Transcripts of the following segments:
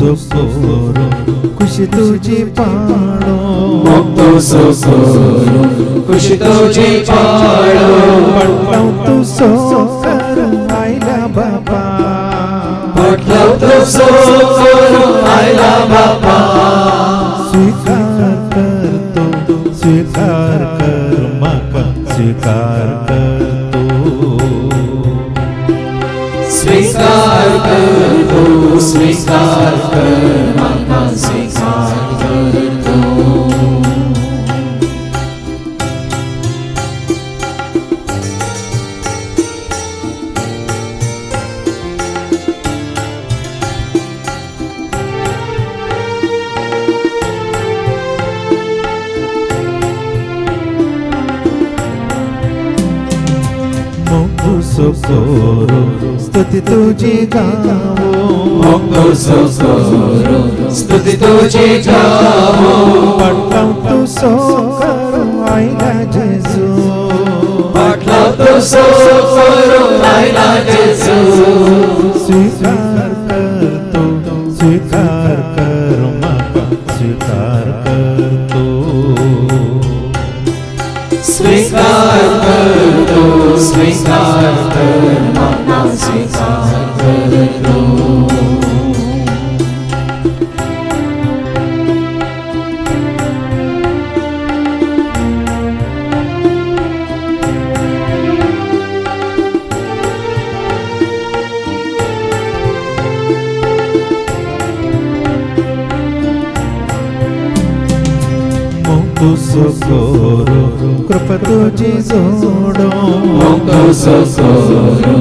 Socorro खुशी तुझी पाळो मोगतो Socorro खुशी तुझी पाळो पटलावतो सोकर आयला बाबा पटलावतो सोकोरो आयला बाबा स्वीकार कर माका स्वीकार करतो स्वीकार करतो स्वीकार कर माका स्वीकार करतो सोकोरो स्तुति तुझी गावो मोगतो सोकोरो स्तुति तुझी गावो पटलावतो सोकर आयला जेजू पटलावतो सोकोरो आयला जेजू स्वीकार कर माका स्वीकार करतो स्वीकार करतो स्वीकार कर माका स्वीकार करतो सोकोरो कृपा तुझी जोडो मोगतो सोकोरो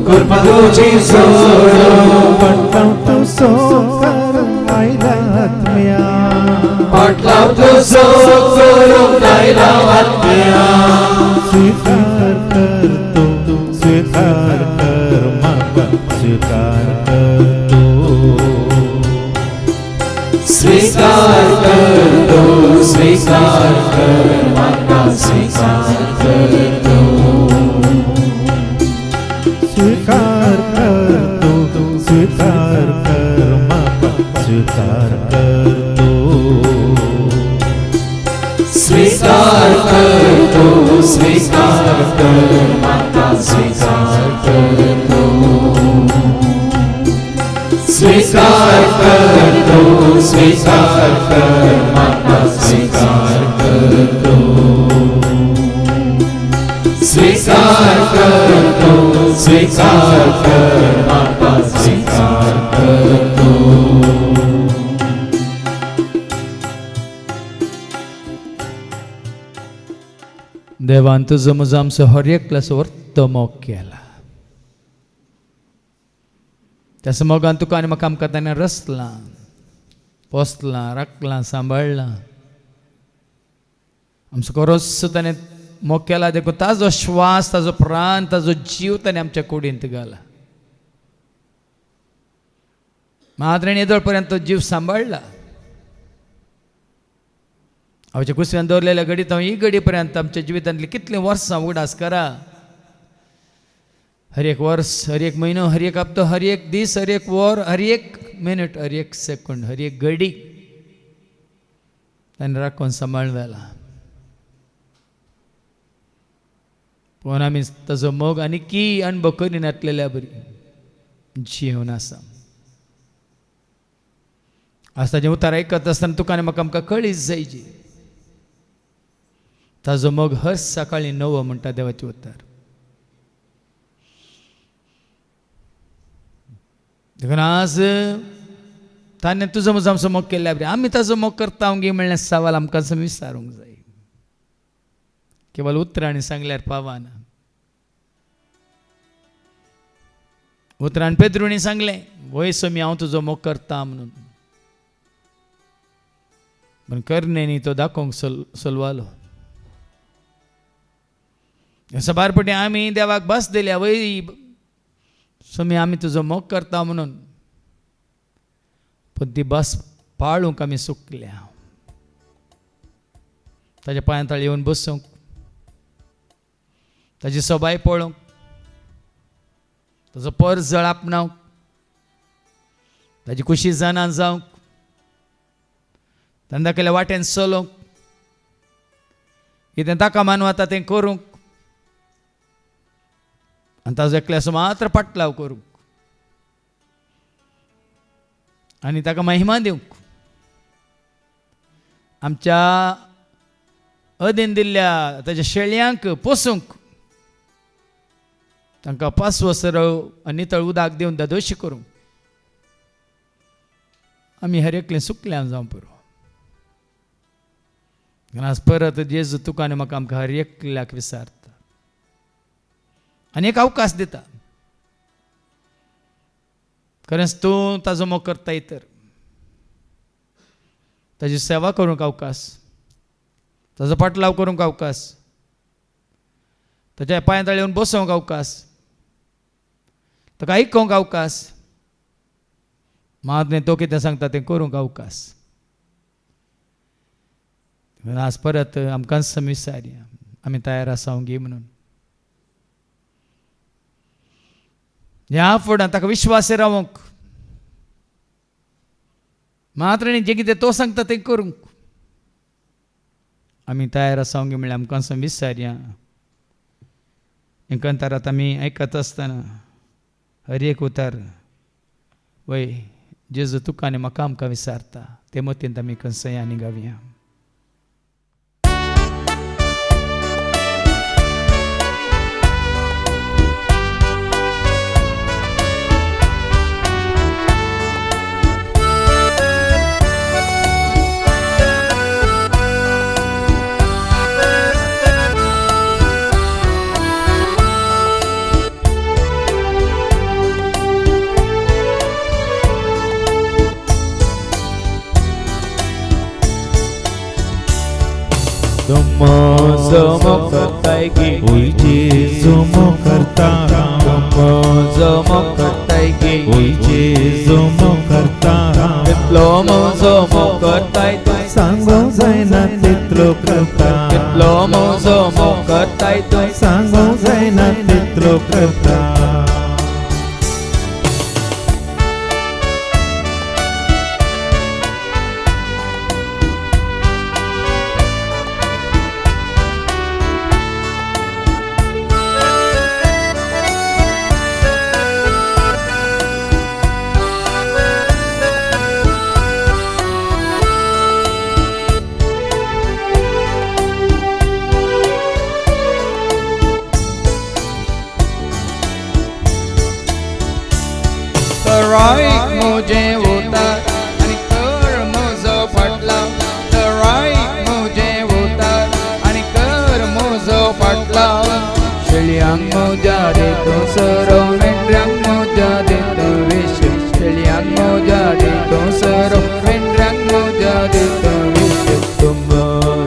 कृपा तुझी जोडो पटलावतो सोकर आयला आत्म्या पटलावतो सोकोरो आयला आत्म्या स्वीकार कर माका स्वीकार करतो स्वीकार करतो स्वीकार कर माका स्वीकार करतो स्वीकार कर माका स्वीकार करतो स्वीकार करतो स्वीकार कर माका स्वीकार करतो स्वीकार करतो स्वीकार कर माका स्वीकार करतो स्वीकार करतो स्वीकार कर माका स्वीकार करतो देवान तुझं मुझं आमचं हर एकल्यास वर्त मोग केला त्याचं मोगान तुका आनी म्हाका आमकां ताणें रचला पोसला राखला सांबाळला आमचो खरोच ताणें मोग केला देखून ताजो श्वास ताजो प्राण ताजो जीव ताणें आमच्या कुडींत घाला मात्रेन येदोळ पर्यंत तो जीव सांबाळला हांवच्या कुसव्यान दवरलेल्या घडीत हांव ही घडी पर्यंत आमच्या जिवितांतली कितलीं वर्सां उगडास करा हर एक वर्स हर एक म्हयनो हर एक हप्तो हर एक दीस हर एक वर हर एक मिनट हर एक सेकंड हर एक घडी ताणें राखून सांबाळून व्हेला पूण आमी ताजो मोग आनीकी अणभव करीन नासलेल्या बरी जीवन आसा आज ताजें उतार आयकत आसतना तुका आनी म्हाका आमकां कळीच जायची ताजो मोग हर सकाळी नवो म्हणटा देवाचें उतार देखून आज ताणें तुजो म्हजो आमचो मोग केल्ल्या बरी आमी ताजो मोग करता गे म्हणलें सवाल आमकां विचारूंक जाय केवळ उतरांनी सांगल्यार पावना उतरान पेद्रुणी सांगलें वय स्वामी हांव तुजो मोग करता म्हणून पण कर्णेनी तो दाखोवंक सोलवालो सबारपटी आमी देवाक बस दिल्या वय स्वामी आमी तुजो मोग करता म्हणून पण ती बस पाळूंक आमी चुकल्या ताच्या पांयांतळ येवन बसूंक ताची सोबाय पळोवंक ताजो पर्स जळापणावंक ताजी खुशी जाणा जावंक ताणें दाखयल्या वाटेन चलोवंक कितें ताका मानवता तें करूंक आनी ताजो एकल्याचो मात्र पाटलाव करूंक आनी ताका महिमा दिवंक आमच्या अधीन दिल्ल्या ताच्या शेळयांक पोसूंक तांकां पासवो सरव आनी नितळ उदक दिवन दोशी करूंक आमी हर एकलें सुकल्यां जावं पुरो आज परत जेजू तुका आनी म्हाका आमकां हर एकल्याक विचारता आनी एक अवकाश दिता खरेंच तूं ताजो मोग करताय तर ताजी सेवा करूंक अवकाश ताजो पाटलाव करूंक अवकाश ताच्या पांय येवन बसोवंक अवकाश ताका आयकोवंक अवकाश मात तो कितें सांगता तें करूंक अवकाश आज परत आमकां विचारया आमी तयार आसा गी म्हणून ह्या फुड्यान ताका विश्वास रावंक मात्र जें कितें तो सांगता तें करूंक आमी तयार आसा गी म्हणल्यार आमकां विचारया एकांतरांत आमी आयकत आसतना हर एक उतार वय जेजू तुका आनी म्हाका आमकां विचारता ते मतींत आमी खंय आनी गावया Zomo करताय गे ओय जेजू मोग करता जोमो करताय गे ओय जेजू मोग करता कितलो जोमो करताय तूं सांगूंक जायना तितलो करता कितलो जोमो करताय तूं सांगूंक जायना तितलो करता राईक मुझे उतार आणि कर मुजो फाटलाव राईक मुझे उतार आणि कर मुजो फाटलाव शेळयांक मोजा देतो सरो मेंढ्यांक मोजा देतो वेश शेळयांक मोजा देतो सरो मेंढ्यांक मोजा देतो वेश तुम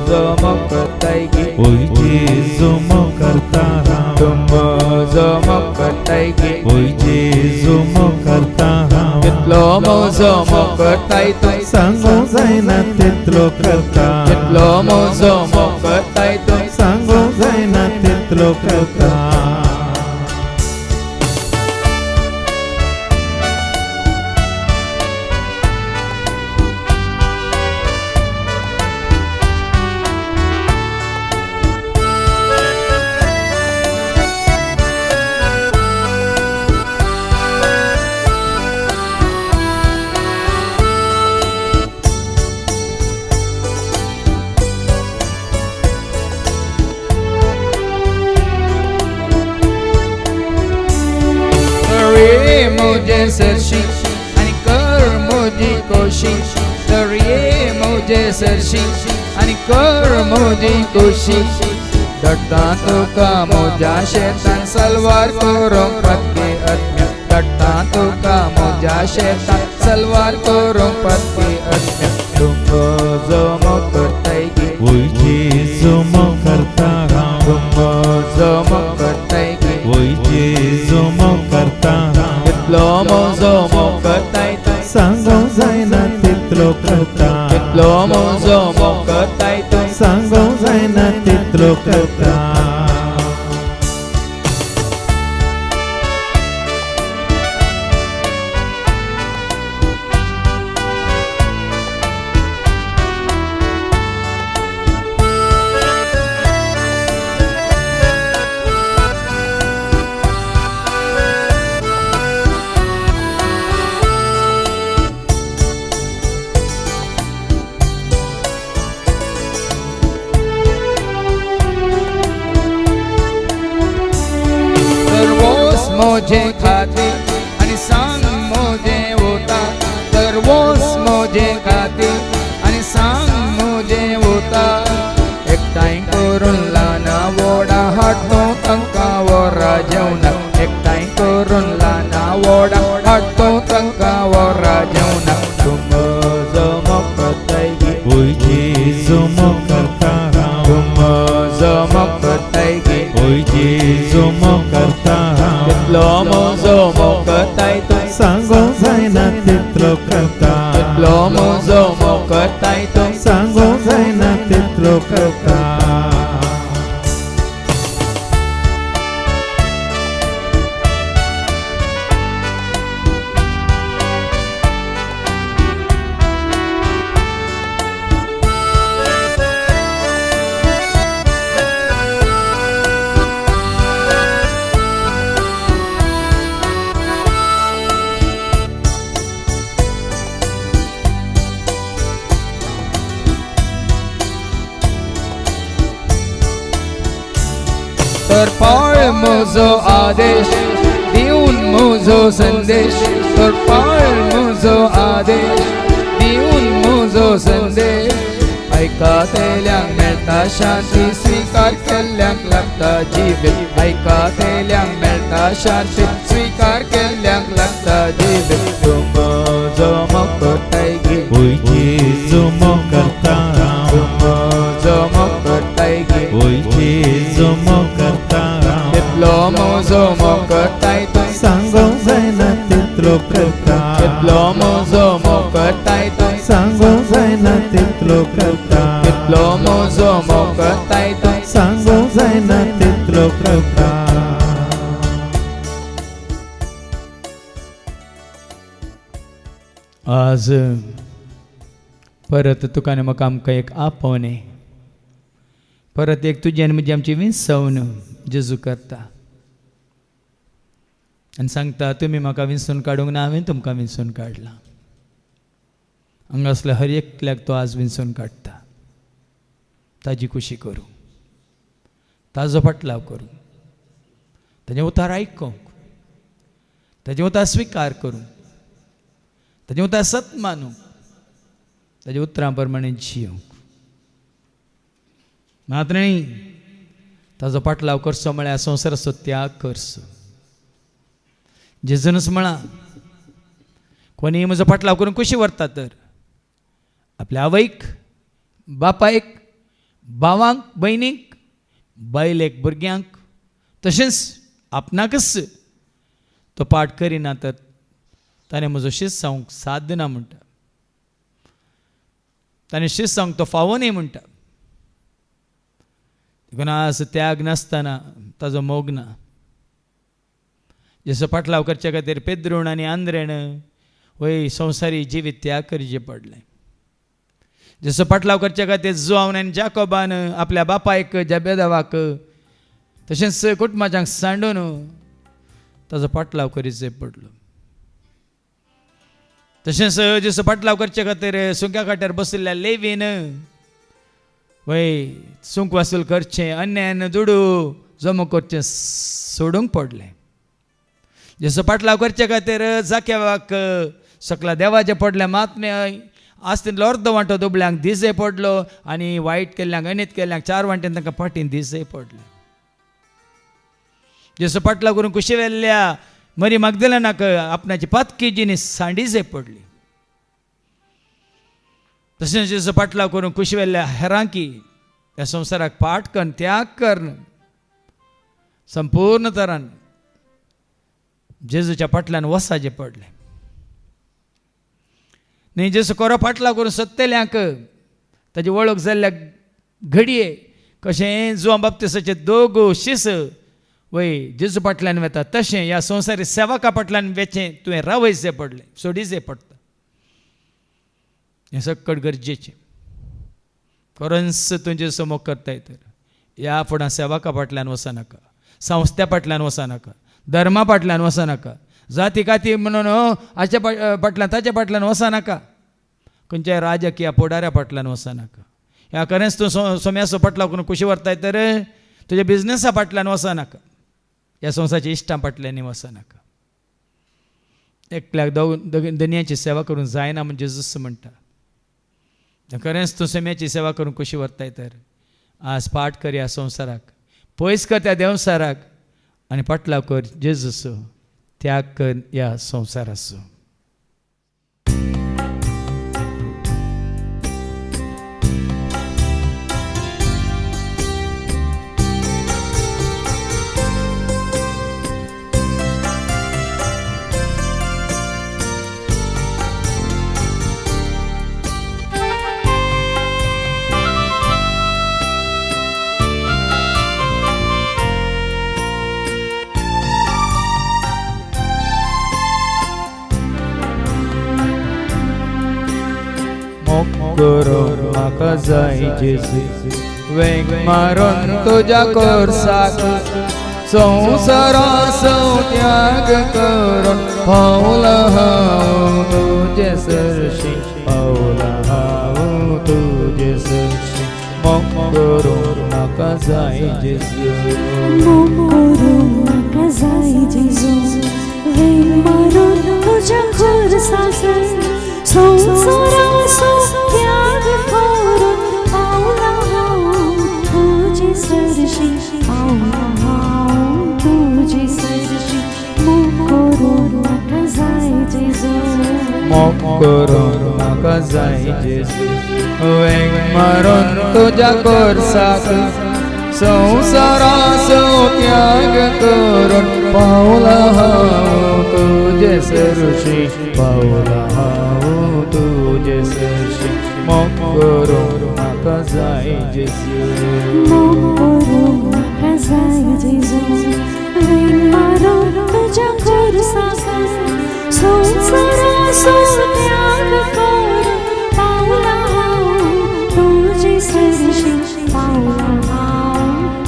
जोमो करताय गे ओय जेजू मोग करता तुम जोमो करताय गे ओय जेजू मोग करता कितलो जोमो करताय तूं सांगूंक जायना तितलो करता कितलो जोमो करताय तूं सांगूंक जायना तितलो करता मुझे सरशी आणि कर मुझी कोशिश तर ये मुझे सरशी आणि कर मुझी कोशिश डट्टा तुका मोजा शेतान सलवार करूंक पत्के अत्म्या डट्टा तुका मोजा शेतान सलवार करूंक पत्के अत्म्या तुमको जोमो करताय गे ओय जेजू मोग करता तुमको जोमो करताय गे ओय जेजू मोग करता कितलो जोमो करताय तूं सांगूंक जायना तितलो करता कितलो जोमो करताय तूं सांगूंक जायना तितलो करता मोजे खाती आणि सांग मोजे होता तर वोस मोजे खाती आणि सांग मोजे होता एकठांय करून लाना वोडा हाडतो तांका वरा जेवणाक एकठांय करून लाना वोडा हाडतो तांका वरा जेवणाक तुम जमो करताय गी ओय जेजू मोग करता तुम जमो करताय गी ओय जेजू मोग करता कितलो मोजो मोकताय तूं सांगोंक जायना तितलो करता कितलो मोजो मोकताय तूं सांगोंक जायना तितलो करता तर पाळ म्हजो आदेश दिवन म्हजो संदेश तर पाळ म्हजो आदेश दिवन म्हजो संदेश ऐकातेल्यांक मेळटा शांती स्वीकार केल्ल्यांक लागता जीव ऐकातेल्यांक मेळटा शांती स्वीकार केल्ल्यांक लागता जीव तूं म्हजो मोग करताय गी ओय जेजू मोग करता तूं म्हजो मोग करताय गी ओय जेजू मोग करता कितलो मोजो मोकताय तूं सांगोंक जायना तितलो करता कितलो मोजो मोकताय तूं सांगोंक जायना तितलो करता कितलो मोजो मोकताय तूं सांगोंक जायना तितलो करता आज परत तुका आनी म्हाका आमकां एक आपोवणें परत एक तुजी आनी म्हजी आमची विंसवण जेजू करता आनी सांगता तुमी म्हाका विंसून काडूंक ना हांवें तुमकां विंसून काडलां हांगा असल्या हर एकल्याक तो आज विंसून काडटा ताजी खुशी करूं ताजो पाटलाव करूं ताजें उतार आयकूंक ताजें उतार स्विकार करूं ताजें उतार सत मानूंक ताज्या उतरां प्रमाणे जियोंक मात्र न्ही ताजो पाटलाव करचो म्हळ्यार संवसाराचो त्याग करचो जेजूनच म्हणा कोणी म्हजो पाटलाव करून कशी व्हरता तर आपल्या आवयक बापायक भावांक भयणीक बायलेक भुरग्यांक तशेंच आपणाकच तो पाठ करिना तर ताणें म्हजो शिस्त जावंक साध्य ना म्हणटा ताणें शिस्त जावंक तो फावो न्ही म्हणटा देखून आज त्याग नासतना ताजो मोग ना जसो पाटलाव करचे खातीर पेद्रूण आनी आंद्रेण वय संवसारी जिवीत त्याग करचें पडलें जसो पाटलाव करचे खातीर जोआवन आनी जाकोबान आपल्या बापायक जेबेदावाक तशेंच कुटुंबाच्यांक सांडून ताजो पाटलाव करीचें पडलो तशेंच जसो पाटलाव करचे खातीर सुक्या काट्यार बशिल्ल्या लेवीन वय सूंक वासूल करचें अन्यान दुडू जमो करचें सोडूंक पडलें जसो पाटलाव करचे खातीर जाकेवाक सकला देवाचें पडलें मात आस्तींतलो अर्द वांटो दुबळ्यांक दिसय पडलो आनी वायट केल्ल्यांक अनित केल्ल्यांक 4 वांटेन तांकां फाटीन दिसय पडलें जसो पाटलाव करून कुशी वेल्ल्या मरी मागदलेनाक आपणाची पातकी जिनीस सांडीचय पडली तशेंच जसो पाटलाव करून कुशी वेल्ल्या हेरांकी ह्या संवसाराक पाठ करन त्याग करन संपूर्ण तरान जेजूच्या फाटल्यान वसाचें पडलें न्ही जसो कोरो पाटलाव करून सत्तेल्यांक ताची वळख जाल्ल्या घडये कशें जुआं बाप्तिसाचे दोग शिस वय जेजू फाटल्यान वेता तशें ह्या संवसारी सेवका फाटल्यान वेचें तुवें रावयचें पडलें सोडिचें पडटा हें सक्कट गरजेचें खरोच तूं जेजू मोग करताय तर ह्या फुडां सेवका फाटल्यान वचनाका संस्था फाटल्यान वचनाका धर्मा फाटल्यान वचनाका जाती काती म्हणून हाच्या फाटल्यान ताच्या फाटल्यान वचनाका खंयच्याय राजकीय फुडाऱ्या फाटल्यान वचनाका ह्या खरेंच तूं सोम्याचो फाटलाव करून कुशी व्हरताय तर तुज्या बिजनसा फाटल्यान वचनाका ह्या संवसाराच्या इश्टां फाटल्यान वचनाका. एकल्याक दुनियाची सेवा करूंक जायना म्हणजे जेजूस म्हणटा. खरेंच तूं सेम्याची सेवा करूंक कशी वरताय तर आज पाठ कर ह्या संवसाराक, पयस कर त्या देवसाराक आनी फाटला कर जेजूस, त्याग कर ह्या संवसाराचो. करून म्हाका जाय जेजू, वेग मारून तुज्या कोर्साक, संवसाराचो त्याग करून पावला हांव तुजे सरशी, पावला हांव तुजे सरशी. मोग करून म्हाका जाय जेजू, मोग करून म्हाका जाय जेजू, वेग मारून तुज्या कोर्साक, संवसाराचो त्याग करून पावला हांव तुजे सरशी, पावला हांव तुजे सरशी. मोग करून म्हाका जाय जेजू, मोग करून म्हाका जाय जेजू, वेग मारून तुज्या कोर्साक, संवसाराचो त्याग करून पावला हांव तुजे सरशी, पावला हांव तुजे सरशी. मोग करून म्हाका जाय जेजू, मोग करून म्हाका जाय जेजू, वेग मारून तुज्या कोर्साक, संवसाराचो त्याग करून पावला हांव तुजे सरशी, पावला हांव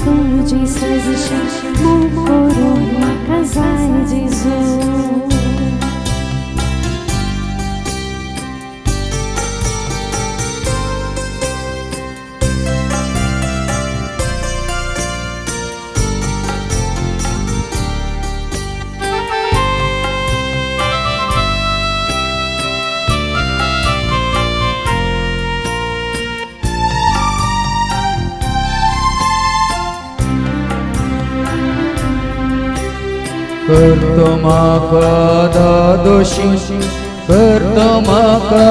तुजे सरशी. मोग करून म्हाका जाय जेजू. करतो म्हाका दोशी, करतो म्हाका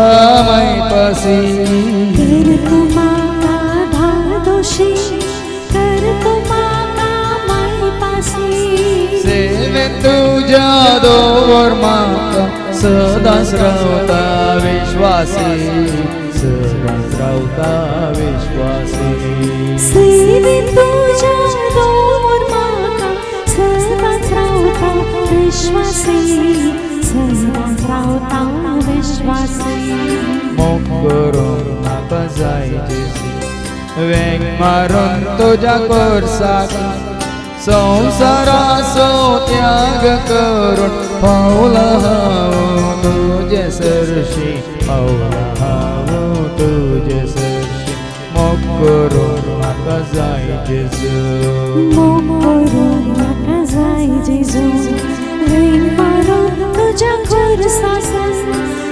मायपासी, करतो म्हाका धादोशी, करतो म्हाका मायपासी. सेवेन तुज्या दवर म्हाका सदांच रावता विश्वासी, सदांच रावता विश्वासी. सेवेन तुज्या दवर म्हाका सदांच रावता विश्वासी, सदांच रावता विश्वासी. मोग करून म्हाका जाय जेजू, वेग मारून तुज्या कोर्साक, संवसाराचो त्याग करून पावला हांव तुजे सरशी, पावला हांव तुजे सरशी. मोग करून म्हाका जाय जेजू, मोग करून म्हाका जाय जेजू, वेग मारून तुज्या कोर्साक,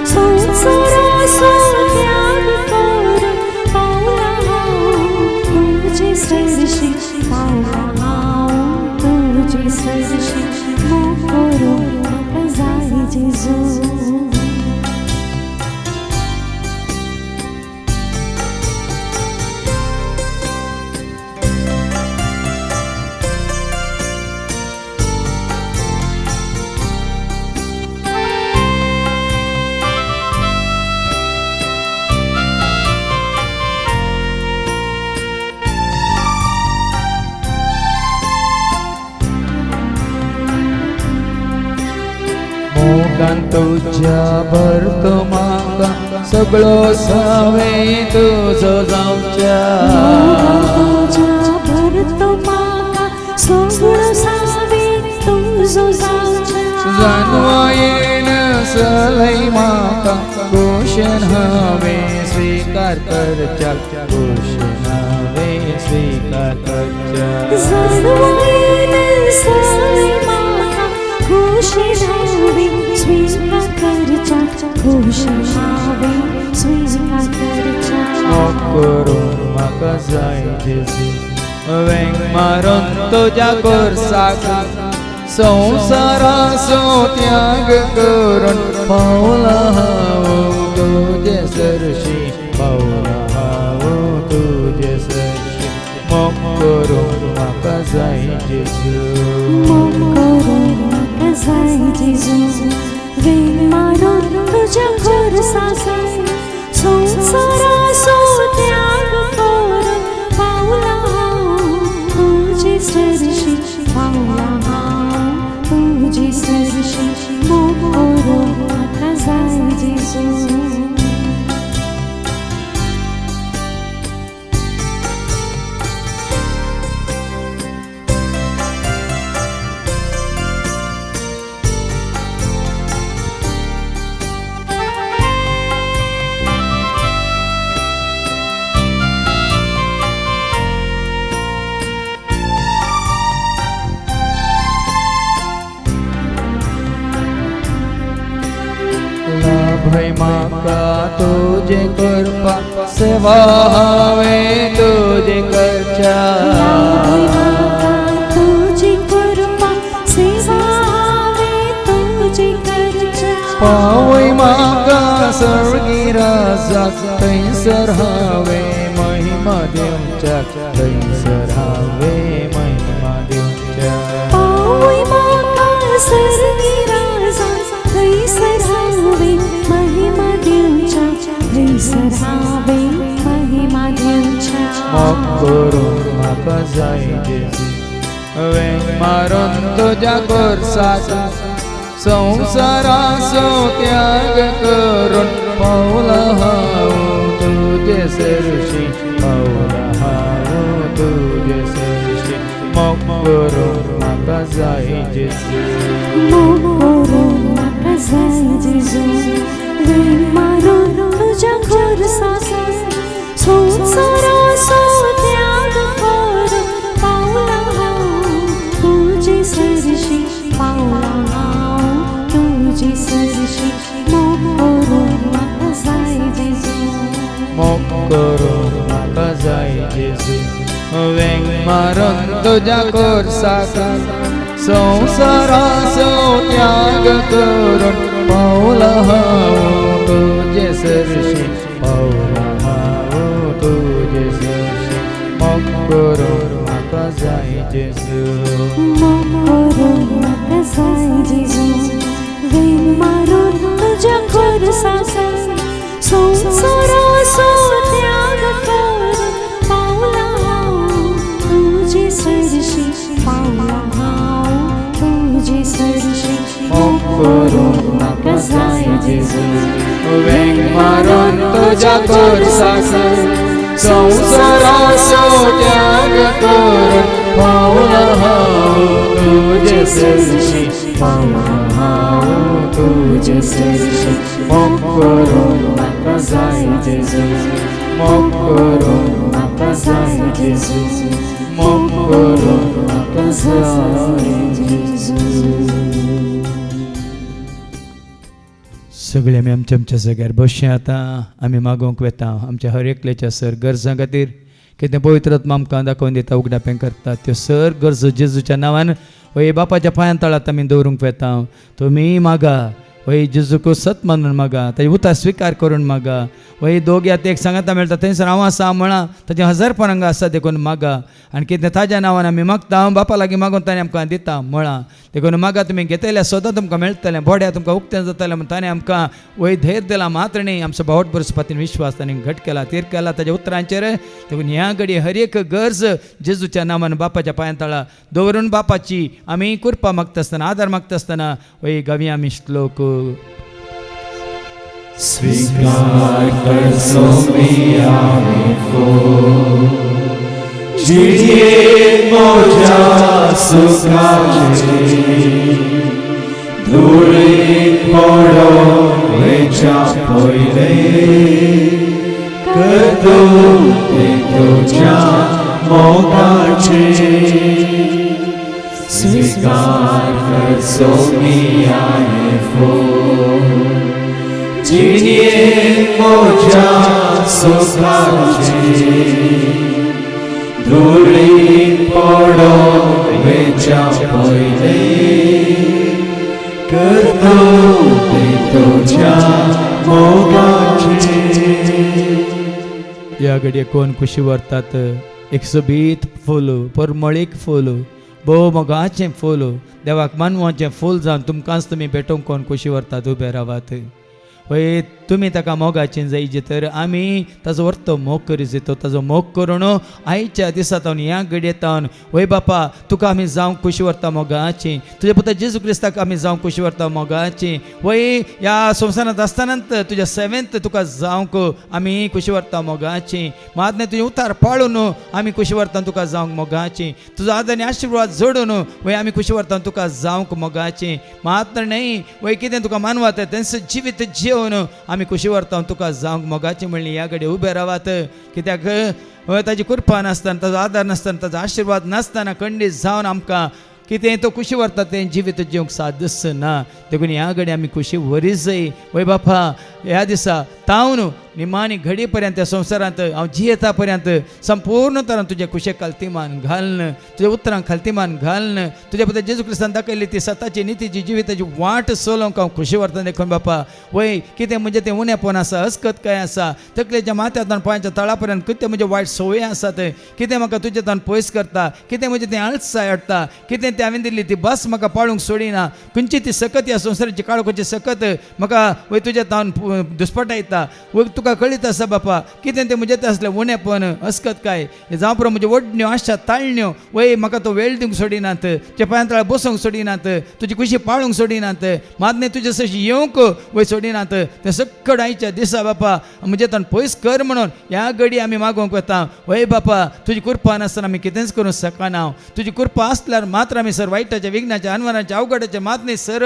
संवसाराचो त्याग करून पावला हांव तुजे सरशी, पावला हांव तुजे सरशी. मोग करून म्हाका जाय जेजू. मोगान तुज्या भरतो म्हाका सगळो सावे तुजो जावच्या, तुज्या भरतो म्हाका सगळो सावे तुजो जावच्या. जानवायेन सलय म्हाका कुशन हांवें स्वीकार करच्या, कुशन हांवें स्वीकार करच्या. जानवायेन सलय वेंग मारून तुझ्या कोर्साक संसाराचो त्याग करून पावला हांव तुजे सरशी पावला हांव तुजे सरशी मोग करून म्हाका जाय जेजू मोग करून म्हाका जाय जेजू वेग मारून तुज्या कोर्साक संसाराचो त्याग करून पावला हांव तुजे सरशी पावला हांव तुजे सरशी मोग करून म्हाका जाय जेजू लाभय म्हाका तुजे करपा सेवा हांवें तुजे करच्या तुजी करपा सेवा हांवें तुजी करच्या पावय म्हाका सर्गी राजाक थंयसर हांवें महिमा दिवच्या थंयसर हांवें महिमा दिवच्या पावय म्हाका सर्गी राजा थंयसर हांवें महिमा दिवच्या थंयसर हांवें महिमा दिवच्या मोग करून म्हाका जाय जेजू वेंग मारून तुज्या कोर्साक संसाराचो त्याग करून पावला हांव तुजे सरशी पावला हांव तुजे सरशी मोग करून म्हाका जाय जेजू मोग करून म्हाका जाय जेजू वेग मारून तुज्या कोर्साक संसाराचो त्याग करून पावला हांव तुजे सरशी पावला हांव तुजे सरशी मोग करून म्हाका जाय जेजू मोग करून म्हाका जाय जेजू वेंग मारून तुज्या कोर्साक संसाराचो त्याग करून पावला हांव तुजे सरशी पावला हांव तुजे सरशी मोग करून म्हाका जाय जेजू मोग करून म्हाका जाय जेजू वेग मारून तुज्या कोर्साक संसाराचो त्याग करून पावला हांव तुजे सरशी पावला हांव तुजे सरशी मोग करून म्हाका जाय जेजू वेंग मारून तुज्या कोर्साक संसाराचो त्याग करून पावला हांव तुजे सरशी पावला हांव तुजे सरशी मोग करून म्हाका जाय जेजू मोग करून म्हाका जाय जेजू मोग करून म्हाका जाय जेजू सगळे आमी आमच्या आमच्या जाग्यार बसचे आतां आमी मागोवंक वेता आमच्या हर एकल्याच्या सर गरजां खातीर कितें पवित्र आत्मा आमकां दाखोवन दिता उगडापें करता त्यो सर गरजो जेजूच्या नांवान वय बापाच्या पांयां तळांत आमी दवरूंक वेता तुमी मागा वय जेजूको सत मानून मागा ताजे उतार स्विकार करून मागा वय दोग या एक सांगाता मेळटा थंयसर हांव आसा म्हणा ताजें 1000 परंगा आसा देखून मागा आनी कितें ताज्या नांवान आमी मागता बापा लागीं मागून ताणें आमकां दिता म्हणा देखून मागा तुमी घेतलेल्या सदां तुमकां मेळटलें भोड्या तुमकां उक्तें जातलें म्हण ताणें आमकां वय धैर्य दिला मात्र न्ही आमचो भावट बरसपातीन विश्वास ताणें घट केला तीर केला ताज्या उतरांचेर देखून ह्या घडये हर एक गरज जेजूच्या नांवान बापाच्या पांयां तळा दवरून बापाची आमी कृपा मागता आसतना आदार मागता आसतना वय गावी आमी श्लोक स्वीकार कर सोमियामी को जिये मोजा सुखाचे धुळीत पडो वेच्या पयले करतो ते तुझ्या मोगाचे स्वीकार कर सोमियामी को जिये मोजा सुखाचे धुळी पडो वेच्या पयले करतो ते तुझ्या मोगाचे. या घडये कोण खुशी व्हरतात एक सोबीत फूल परमळीक फूल भोव मोगाचें फूल देवाक मानवाचें फूल जावन तुमकांच तुमी भेटोवंक कोण खुशी व्हरतात उबे रावात. वय तुमी ताका मोगाचें जायचे तर आमी ताजो व्हरतो मोग करी येतो ताजो मोग करून आयच्या दिसांत ह्या घडयेतावन वय बापा तुका आमी जावंक खुशी व्हरता मोगाचीं तुज्या पुता जेजू क्रिस्ताक आमी जावंक खुशी व्हरता मोगाचीं वय ह्या संवसारांत आसतनांत तुज्या सेवेंत तुका जावंक आमी खुशी व्हरता मोगाचीं मातने तुजें उतार पाळून आमी खुशी व्हरता तुका जावंक मोगाचीं तुजो आदर आनी आशिर्वाद जोडून वय आमी खुशी व्हरता तुका जावंक मोगाचीं मात्र न्हय वय कितें तुका मानवात तेंच जिवीत जेवन आमी खुशी व्हरता तुका जावंक मोगाचीं म्हणली ह्या घडये उबे रावात कित्याक ताजी कृपा नासतना ताजो आदार नासतना ताजो आशिर्वाद नासतना खंडीत जावन आमकां कितें तो खुशी व्हरता तें जिवीत जिवंक सादच ना देखून ह्या घडये आमी खुशी व्हरी जाय वय बापा ह्या दिसा तावन निमाणी घडी पर्यंत त्या संवसारांत हांव जियेता पर्यंत संपूर्ण तरान तुजे कुशे खालतीमान घालन तुज्या उतरांक खालतीमान घालन तुज्या पुता जेजू क्रिस्तान दाखयली ती सताची नितीची जिविताची वाट चलोवंक हांव खुशी व्हरता देखून बापा वय कितें म्हणजे तें उणेपण आसा अस्कत काय आसा तकलेच्या माथ्यांतल्यान पांयाच्या तळा पर्यंत कितें म्हणजे वायट संवय आसात कितें म्हाका तुजे तान पयस करता कितें म्हणजे तें आळसाय हाडटा कितें तें हांवें दिल्ली ती बस म्हाका पाळूंक सोडिना खंयची ती सकत ह्या संवसाराची काळोखाची सकत म्हाका वय तुजे तान दुस्पटायता वय तुका कळीत आसा बापा कितें तें म्हणजे तें असलें उणेपण अस्कत काय जावं पुरो म्हणजे वडण्यो आशा ताळण्यो वय म्हाका तो वेळ दिवंक सोडिनात तुज्या पांया तळा बसोवंक सोडिनात तुजी खुशी पाळूंक सोडिनात मातने तुजे सशी येवंक वय सोडिनात तें सक्कड आयच्या दिसा बापा म्हणजे तान पयस कर म्हणून ह्या घडी आमी मागोवंक वता वय बापा तुजी कृपा नासतना आमी कितेंच करूंक शकना तुजी कृपा आसल्यार मात्र आमी सर वायटाच्या विघ्नाच्या आनवराच्या अवघडाच्या मातने सर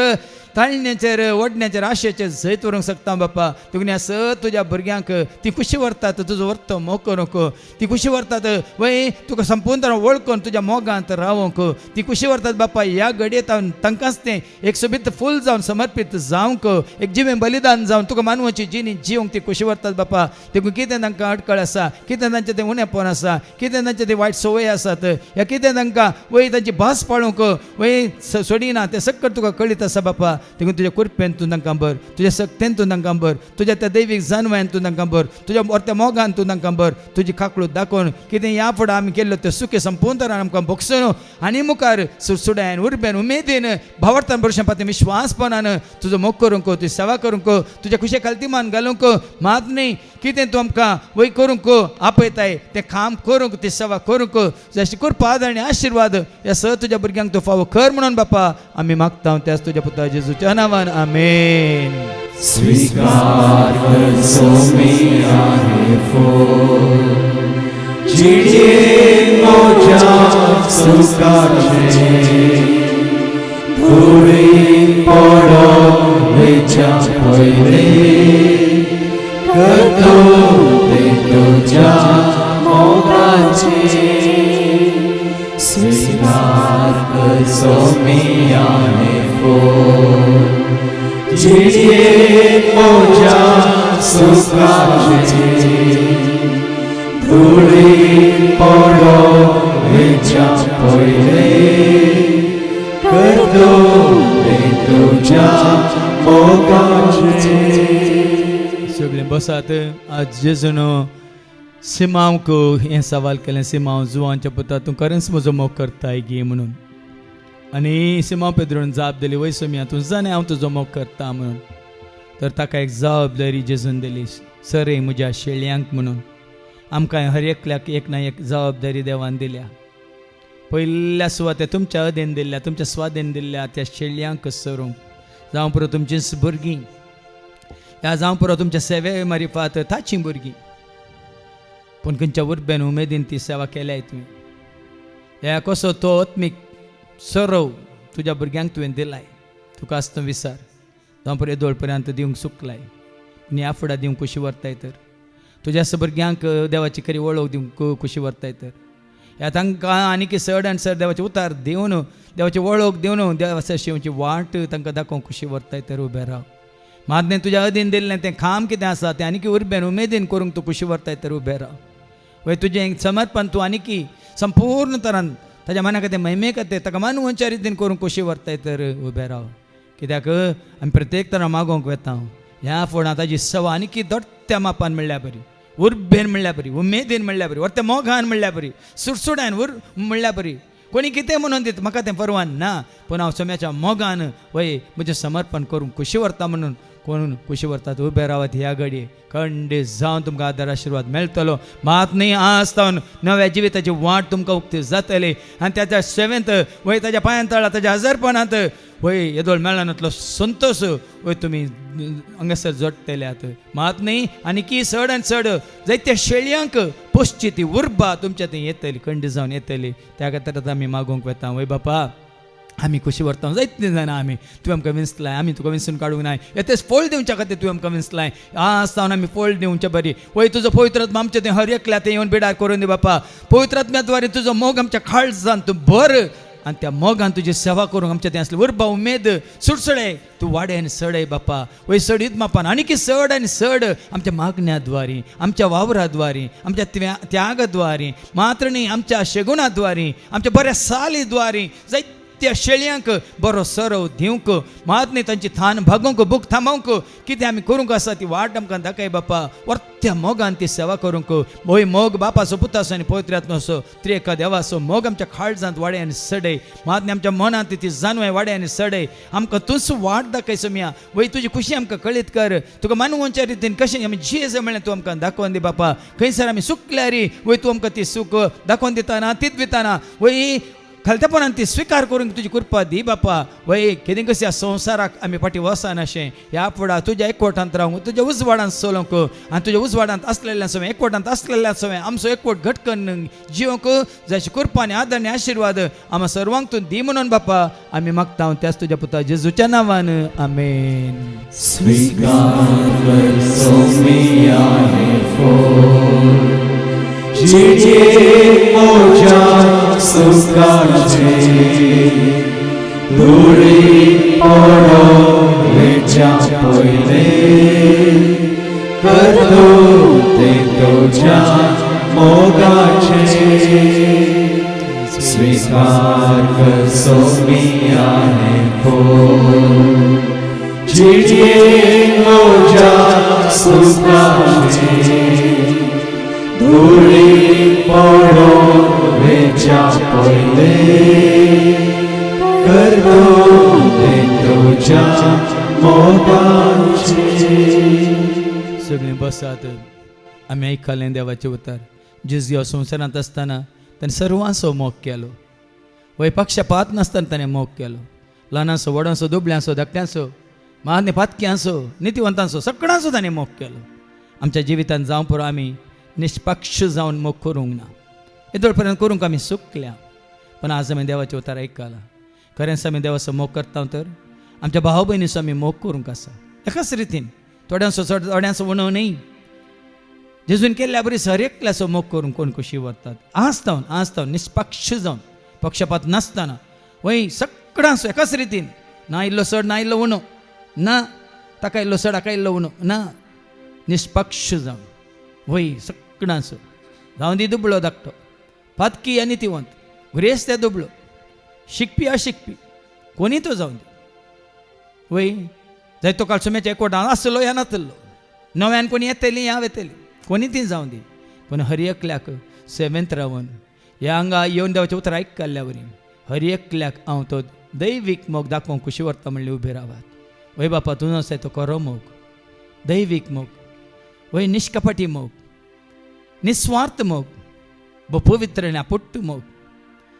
ताळण्याचेर वडण्याचेर आशेचेर जैत व्हरूंक शकता बापा देखून ह्या सत तुज्या भुरग्यांक ती खुशी व्हरतात तुजो व्हरतो मोग करूंक ती खुशी व्हरतात वय तुका संपूर्ण तरां वळखून तुज्या मोगांत रावंक ती खुशी व्हरतात बापा ह्या घडयेंत तांकांच तें एक सोबीत फूल जावन समर्पीत जावंक एक जिवें बलिदान जावन तुका मानवाची जिणी जिवंक ती खुशी व्हरतात बापा देखून कितें तांकां अडकळ आसा कितें तांचें तें उणेपण आसा कितें तांचें तें वायट संवय आसात या कितें तांकां वय तांची भास पाळूंक वय सोडिना तें सक्कड तुका कळीत आसा बापा देखून तुज्या कृपेन तूं तांकां भर तुज्या सक्तेन तूं तांकां भर तुज्या त्या दैवीक जानव्यान तूं तांकां भर तुज्या त्या मोगान तूं तांकां भर तुजी खाकळूत दाखोवन कितें ह्या फुडें आमी केल्लो तें सुखे संपूर्ण तरान आमकां भोगसून आनी मुखार सुडसुड्यान उर्बेन उमेदीन भावार्थान भरशेपातें विश्वासपणान तुजो मोग करूंक तुजी सेवा करूंक तुज्या खुशे खालतीमान घालूंक मात न्ही कितें तूं आमकां वय करूंक आपयताय तें काम करूंक ती सेवा करूंक जशी कृपा आनी आशिर्वाद ह्या सगळ्या तुज्या भुरग्यांक तूं फावो कर म्हणून बापा आमी मागता त्याच तुज्या पुता जेजूच्या नांवान आमेन. स्वीकार कर सोमिया हे फूल जिणे मोज्या सुखाचे धुळी पडो वेच्या पयले करतो ते तुज्या मोगाचे. स्वीकार कर सोमिया हे फूल जिणे मोज्या सुखाचे धुळी पडो वेच्या पयले करतो ते तुज्या मोगाचे. सगळे बसात आज जेजून सिमांक हें सवाल केलें सिमांव जुवांच्या पुता तूं खरेंच म्हजो मोग करताय गे म्हणून आनी सिमांव पेद्रोन जाप दिली वय सोमिया तूं जाणें हांव तुजो मोग करता म्हणून तर ताका एक जबाबदारी जेजून दिली सरे म्हज्या शेळयांक म्हणून आमकां हर एकल्याक एक ना एक जबाबदारी देवान दिल्या पयल्या सुवातेर तुमच्या अदेन दिल्ल्या तुमच्या स्वाधीन दिल्ल्या त्या शेळयांक सरूंक जावं पुरो तुमचींच भुरगीं ह्या जावं पुरो तुमच्या सेवे मारिफात ताचीं भुरगीं पूण खंयच्या उर्बेन उमेदीन ती सेवा केल्याय तुवें ह्या कसो तो आत्मीक सरव तुज्या भुरग्यांक तुवें दिलाय तुका आसता विचार जावं पुरो येदोळ पर्यंत दिवंक चुकलाय आनी ह्या फुडें दिवंक खुशी व्हरताय तर तुज्या भुरग्यांक देवाची खरी वळख दिवंक खुशी व्हरताय तर ह्या तांकां आनी की चड आनी चड देवाचे उतार दिवन देवाची वळख दिवन देवाच्या शिवची वाट तांकां दाखोवंक खुशी व्हरताय तर उबें राव मातने तुज्या अधीन दिल्लें तें काम कितें आसा तें आनी की उर्बेन उमेदीन करूंक तूं खुशी व्हरताय तर उबें राव वय तुजें समर्पण तूं आनी की संपूर्ण तरान ताच्या मना खातीर महिमे खातीर ताका मानवच्या रितीन करूंक कशी व्हरताय तर उबे राव. कित्याक आमी प्रत्येक तरां मागोवंक वेता ह्या फुडां ताजी सवा आनी की दोट्ट्या मापान म्हणल्यार बरी, उर्बेन म्हणल्यार बरी, उमेदीन म्हणल्यार बरी, व्हरत्या मोगान म्हणल्यार बरी, सुटसुड्यान म्हणल्यार बरी. कोणी कितें म्हणून दिता म्हाका तें परवान ना, पूण हांव सोम्याच्या मोगान वय म्हजें समर्पण करूंक खुशी व्हरता म्हणून कोण खुशी व्हरतात उबे रावत ह्या घडये खंडीत जावन तुमकां आदार आशिर्वाद मेळटलो. मात न्ही आसतावन नव्या जिविताची वाट तुमकां उक्ती जातली आनी त्याच्या सेवेंत वय ताच्या पांयां तळा ताच्या हजरपणांत वय येदोळ मेळनातलो संतोश वय तुमी हांगासर जोडटल्यात. मात न्ही आनी की चड आनी चड जायत्या शेळयांक पोसची ती उर्बा तुमच्या थंय येतली, खंडीत जावन येतली. त्या खातीर आमी मागोवंक वेता वय बापा आमी कशी व्हरता जायतीं जाणां आमी तुवें आमकां विंचलाय, आमी तुका विंचून काडूंक नाय, येतेच फळ दिवच्या खातीर तुवें आमकां विंचलाय. आसतावन आमी फळ दिवचें बरी. वय तुजो पवित्र आत्मा आमच्या थंय हर एकल्या थंय येवन बिडार करून दी बापा. पवित्र आत्म्याद्वारे तुजो मोग आमच्या काळजान तूं भर आनी त्या मोगान तुजी सेवा करूंक आमच्या थंय आसली उर्बा उमेद सुटसुळे तूं वाडय आनी सडय बापा. वय सडीत मापान आनी की चड आनी चड आमच्या मागण्याद्वारे, आमच्या वावराद्वारे, आमच्या त्यागाद्वारे, मात्र न्ही आमच्या शेगुणाद्वारे, आमच्या बऱ्या सालीद्वारे त्या शेळयांक बरो सरव दिवंक, मात न्ही तांची थान भागोवंक, भूक थांबोवंक कितें आमी करूंक आसा ती वाट आमकां दाखय बापा. वर्त्या मोगान ती सेवा करूंक वय मोग बापाचो पुताचो आनी पवित्र आत्म्याचो त्रिएका देवाचो मोग आमच्या काळजांत वाडय आनी सडय. मात न्ही आमच्या मनांत ती जाणवाय वाडय आनी सडय. आमकां तूंच वाट दाखय सोम्या. वय तुजी खुशी आमकां कळीत कर. तुका मानवच्या रितीन कशें आमी जियें म्हणलें तूं आमकां दाखोवन दी बापा. खंयसर आमी सुकल्या रे वय तूं आमकां ती सूख दाखोवन दिताना तीच दिताना वय खालत्यापणान ती स्विकार करूंक तुजी कृपा दी बापा. वय कितें कशें संवसाराक आमी फाटीं वसान अशें ह्या फुडां तुज्या एकवटांत रावंक, तुज्या उजवाडांत चलोवंक आनी तुज्या उजवाडांत आसलेल्या सवय एकवटांत आसलेल्या सवय आमचो एकवट घटकन जिवंक जायची कृपा आनी आदर आनी आशिर्वाद आमी सर्वांक तूं दी म्हणून बापा आमी मागता त्याच तुज्या पुता जेजूच्या नांवान आमेन. स्वीकार कर सोमिया हे फूल जिजे मोजा सुखाचे धुळी पडो वेच्या पयले करतो ते तुझ्या मोगाचे. स्वीकार कर सोमिया हे फूल जिजे मोजा सुखाचे धुळी पडो वेच्या पयले करतो ते तुझ्या मोगाचे. सगळीं बसात. आमी आयकलें देवाचें उतर. जेजू ह्या संवसारांत आसतना ताणें सर्वांचो मोग केलो. वय पक्षपात नासतना ताणें मोग केलो. ल्हानांचो व्हडांचो दुबळ्यांचो धाकट्यांचो महान पातक्यांचो नितीवंतांचो सगळ्यांचो ताणें मोग केलो. आमच्या जिवितांत जावं पुरो आमी निष्पक्ष जावन मोग करूंक ना. येदोळ पर्यंत करूंक आमी चुकल्या. पण आज आमी देवाचें उतर आयकलां. खरेंच आमी देवाचो मोग करता तर आमच्या भाव भयणीचो आमी मोग करूंक आसा. एकाच रितीन थोड्यांचो चड थोड्यांचो उणो न्ही. जेजून केल्ल्या बरी हर एकल्याचो मोग करूंक कोण कशी व्हरतात. आसतावन निष्पक्ष जावन पक्षपात नासतना वय सगळ्यांचो एकाच रितीन ना इल्लो चड ना इल्लो उणो ना ताका इल्लो चड हाका इल्लो उणो ना. निष्पक्ष जावन वय सगळ्यांचो जावं दी दुबळो धाकटो पातकी आनी नितीवंत गुरेस्त त्या दुबळो शिकपी अशिकपी कोणी तो जावन दी. वय जायतो काळ सोम्याच्या एकवटांत आसलो या नासलो नव्यान कोणी येतली या येतली कोणी ती जावन दी. पूण हर एकल्याक सेवेंत रावन ह्या हांगा येवन देवाचें उतर आयकल्ल्या वरी हर एकल्याक हांव तो दैवीक मोग दाखोवंक कशी व्हरता म्हणलें उबे रावात. वय बापा तुजो आसा तो खरो मोग दैवीक मोग वय निश्कपटी मोग निस्वार्थ मोग पवित्र आनी आपुट्ट मोग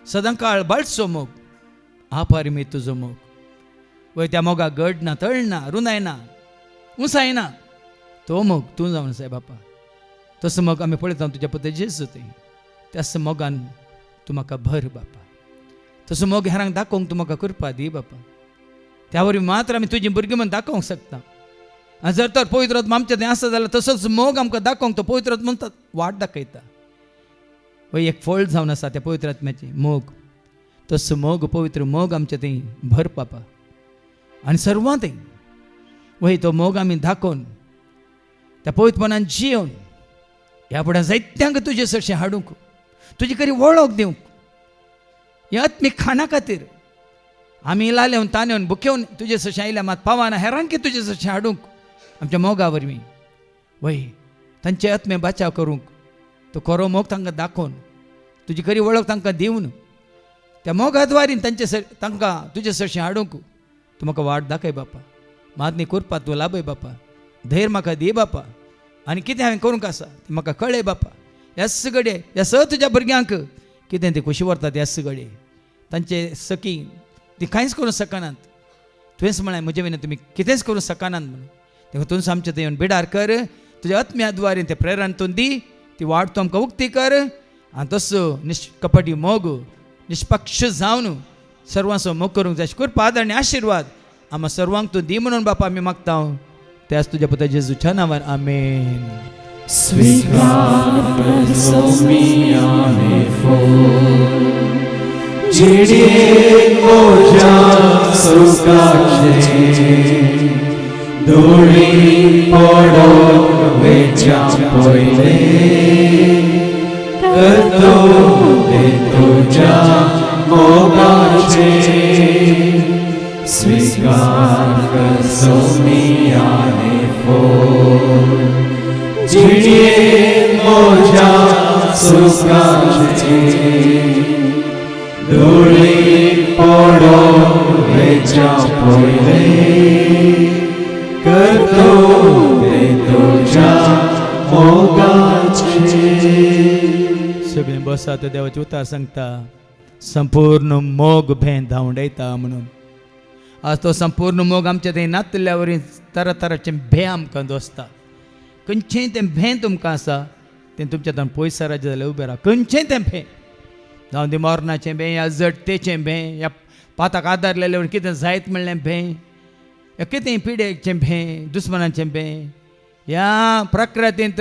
सदांकाळ बाळसो मोग आपारमी तुजो मोग. वय त्या मोगाक गड ना तळ ना रुंदाय ना उंचाय ना तो मोग तूं जावन आसाय बापा. तसो मोग आमी पळयता तुज्या पुता जेजू थंय. त्याच मोगान तूं म्हाका भर बापा. तसो मोग हेरांक दाखोवंक तूं म्हाका कृपा दी बापा. त्या वरवीं मात्र आमी तुजीं भुरगीं म्हणून दाखोवंक शकता. आनी जर तर पवित्र आत्मा आमच्या थंय आसा जाल्यार तसोच मोग आमकां दाखोवंक तो पवित्र आत्मा म्हणटा वाट दाखयता. वय एक फळ जावन आसा त्या पवित्र आत्म्याची मोग. तसो मोग पवित्र मोग आमच्या थंय भर बापा. आनी सर्वां थंय वय तो मोग आमी दाखोवन त्या पवित्रपणान जियोवन ह्या फुडें जायत्यांक तुजे सरशें हाडूंक, तुजी खरी वळख दिवंक, हे आत्मीक खाणा खातीर आमी लालेवन तानेवन भुकेवन तुजे सरशें आयल्या, मात पावाना हेरान की तुजे सरशें हाडूंक आमच्या मोगा वरवीं वय तांचे आत्मे बचाव करूंक, तो खरो मोग तांकां दाखोवन तुजी खरी वळख तांकां दिवन त्या मोगाद्वारीन तांकां तुजे सरशें हाडूंक तूं म्हाका वाट दाखय बापा. मागणी करपा तूं लाभय बापा, धैर्य म्हाका दी बापा, आनी कितें हांवें करूंक आसा तें म्हाका कळय बापा. ह्या सगळे ह्या तुज्या भुरग्यांक कितें ते खुशी व्हरतात, ह्या सगळे तांचे सकी ती कांयच करूंक शकनात. तुवेंच म्हळें म्हजे वयल्यान तुमी कितेंच करूंक शकनात म्हणून, देखून तूं आमचें थंय येवन बिडार कर, तुज्या आत्म्याद्वारे ते प्रेरण दी, ती वाट तूं आमकां उक्ती कर, आनी तसो निश्कपटी मोग निष्पक्ष जावन सर्वांचो मोग करूंक जाय. कृपा आदार आनी आशिर्वाद आम्हा सर्वांक तूं दी म्हणून बापा आमी मागता, त्याच तुज्या पुता जेजूच्या नांवान आमेन. स्वीकार कर सोमियाने फूल, जिणे मोजा सुखाचे धुळी पडोन वेच्या पयले, करतो ते तुज्या मोगाचे. स्वीकार कर सोमियाने फूल, जिणे मोजा सुखाचे धुळी पडोन वेच्या पयले, करतो ते तुज्या मोगाचे. सगळीं बसात देवाचे उतार सांगता, संपूर्ण मोग भें धांवडयता म्हणून. आज तो संपूर्ण मोग आमच्या थंय नातल्या वरी तरातरांचें भें आमकां दोसता. खंयचेंय तें भें तुमकां आसा तें तुमच्या थंय पयस राज्य जाल्यार उबें राहा. खंयचेंय तें भें जावं ती मरणाचें भें, या जडतेचें भें, या पाताक आदारलेल्या वरी कितें जायत म्हणलें भें, या कितेंय पिडेचें भें, दुस्मनाचें भें, ह्या प्रकृतींत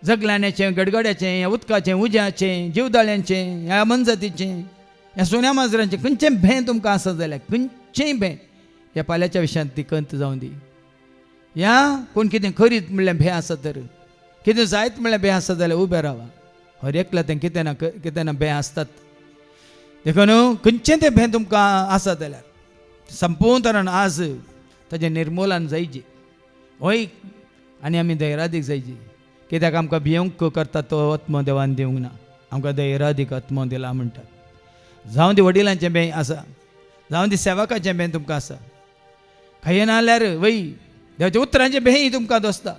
जगलाण्याचें, गडगड्याचें, ह्या उदकाचें, उज्याचें, जीवदाळ्यांचें, ह्या मनजातीचें, ह्या सोन्या माजरांचें खंयचें भें तुमकां आसा जाल्यार खंयचेंय भें ह्या पाल्याच्या विशयांत ती कंत जावं दी. ह्या कोण कितें करीत म्हणल्यार भें आसा तर, कितें जायत म्हणल्यार भें आसा जाल्यार उबें रावा. हर एकल्या तें कितें ना भें आसतात. देखून खंयचें तें भें तुमकां आसा जाल्यार संपूर्ण तरान आज ताजें निर्मुलन जायचें हय, आनी आमी धैर्यादीक जायची. कित्याक आमकां भियोंक करता तो आत्मो देवान दिवंक ना, आमकां धैर्यादीक आत्मो दिला म्हणटात. जावं ती वडिलांचें भें आसा, जावं ती सेवकाचें भें तुमकां आसा, खंय नाल्यार वय देवाच्या उतरांचें भेंय तुमकां दोसता.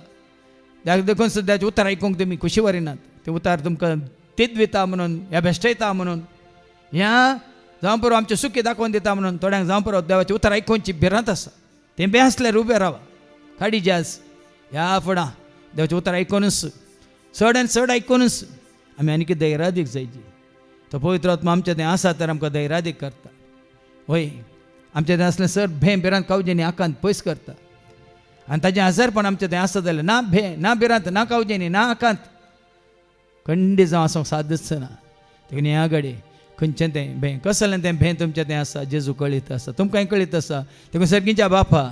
देखून सद्याचें उतर आयकूंक तुमी खुशी वरिनात. ते उतार तुमकां तीत दिता म्हणून, ह्या बेश्टयता म्हणून, ह्या जावं पुरो आमचें सुखी दाखोवन दिता म्हणून थोड्यांक जावं पुरो देवाचें उतर आयकूंची भिरांत आसा. तें भें आसल्यार उबें रावा, खाडी जास ह्या फुडां देवाचें उतर आयकूनच चड आनी चड आयकूनच आमी आनी कितें धैर्यादीक जायची. तो पवित्र आत्मा आमच्या थंय आसा तर आमकां धैर्यादीक करता. वय आमच्या थंय असलें चड भें भिरांत कावजेनी आकांत पयस करता. आनी ताजें आजारपण आमच्या थंय आसा जाल्यार ना भें, ना भिरांत, ना कावजेनी, ना आकांत खंडी जावं आसूंक सादच ना. देखून ह्या घडये खंयचें तें भें, कसलें तें भें तुमचें तें आसा जेजू कळीत आसा, तुमकांय कळीत आसा. देखून सर्गीच्या बापा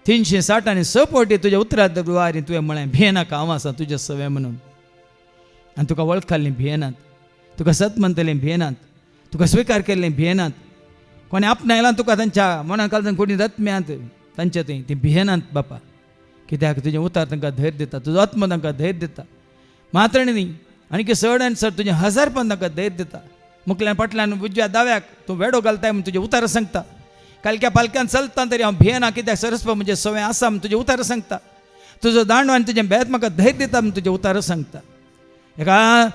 360 फावटी तुज्या उतरांत दुवारी तुवें म्हळें भिये नाका, हांव आसा तुजे सवे म्हणून. आनी तुका वळखली भियेनात, तुका सत म्हणटलें भियेनात, तुका स्विकार केल्लें भियेनात, कोणी आपणायलां तुका तांच्या मनान घालून कोणी रत्म्यांत तांच्या थंय ती भियेनात बापा. कित्याक तुजें उतार तांकां धैर्य दिता, तुजो आत्मो तांकां धैर्य दिता. मात्र न्ही आनी चड आनी चड तुजें हजारपण तांकां धैर्य दिता. मुखल्यान फाटल्यान उजव्या दाव्याक तूं वेडो घालताय म्हूण तुजें उतार सांगता. कालक्या पालक्यान चलता तरी हांव भियेना, कित्याक सरस्व म्हजें सवय आसा म्हूण तुजें उतार सांगता. तुजो दांडो आनी तुजें बेत म्हाका धैर्य दिता म्हूण तुजें उतार सांगता. एका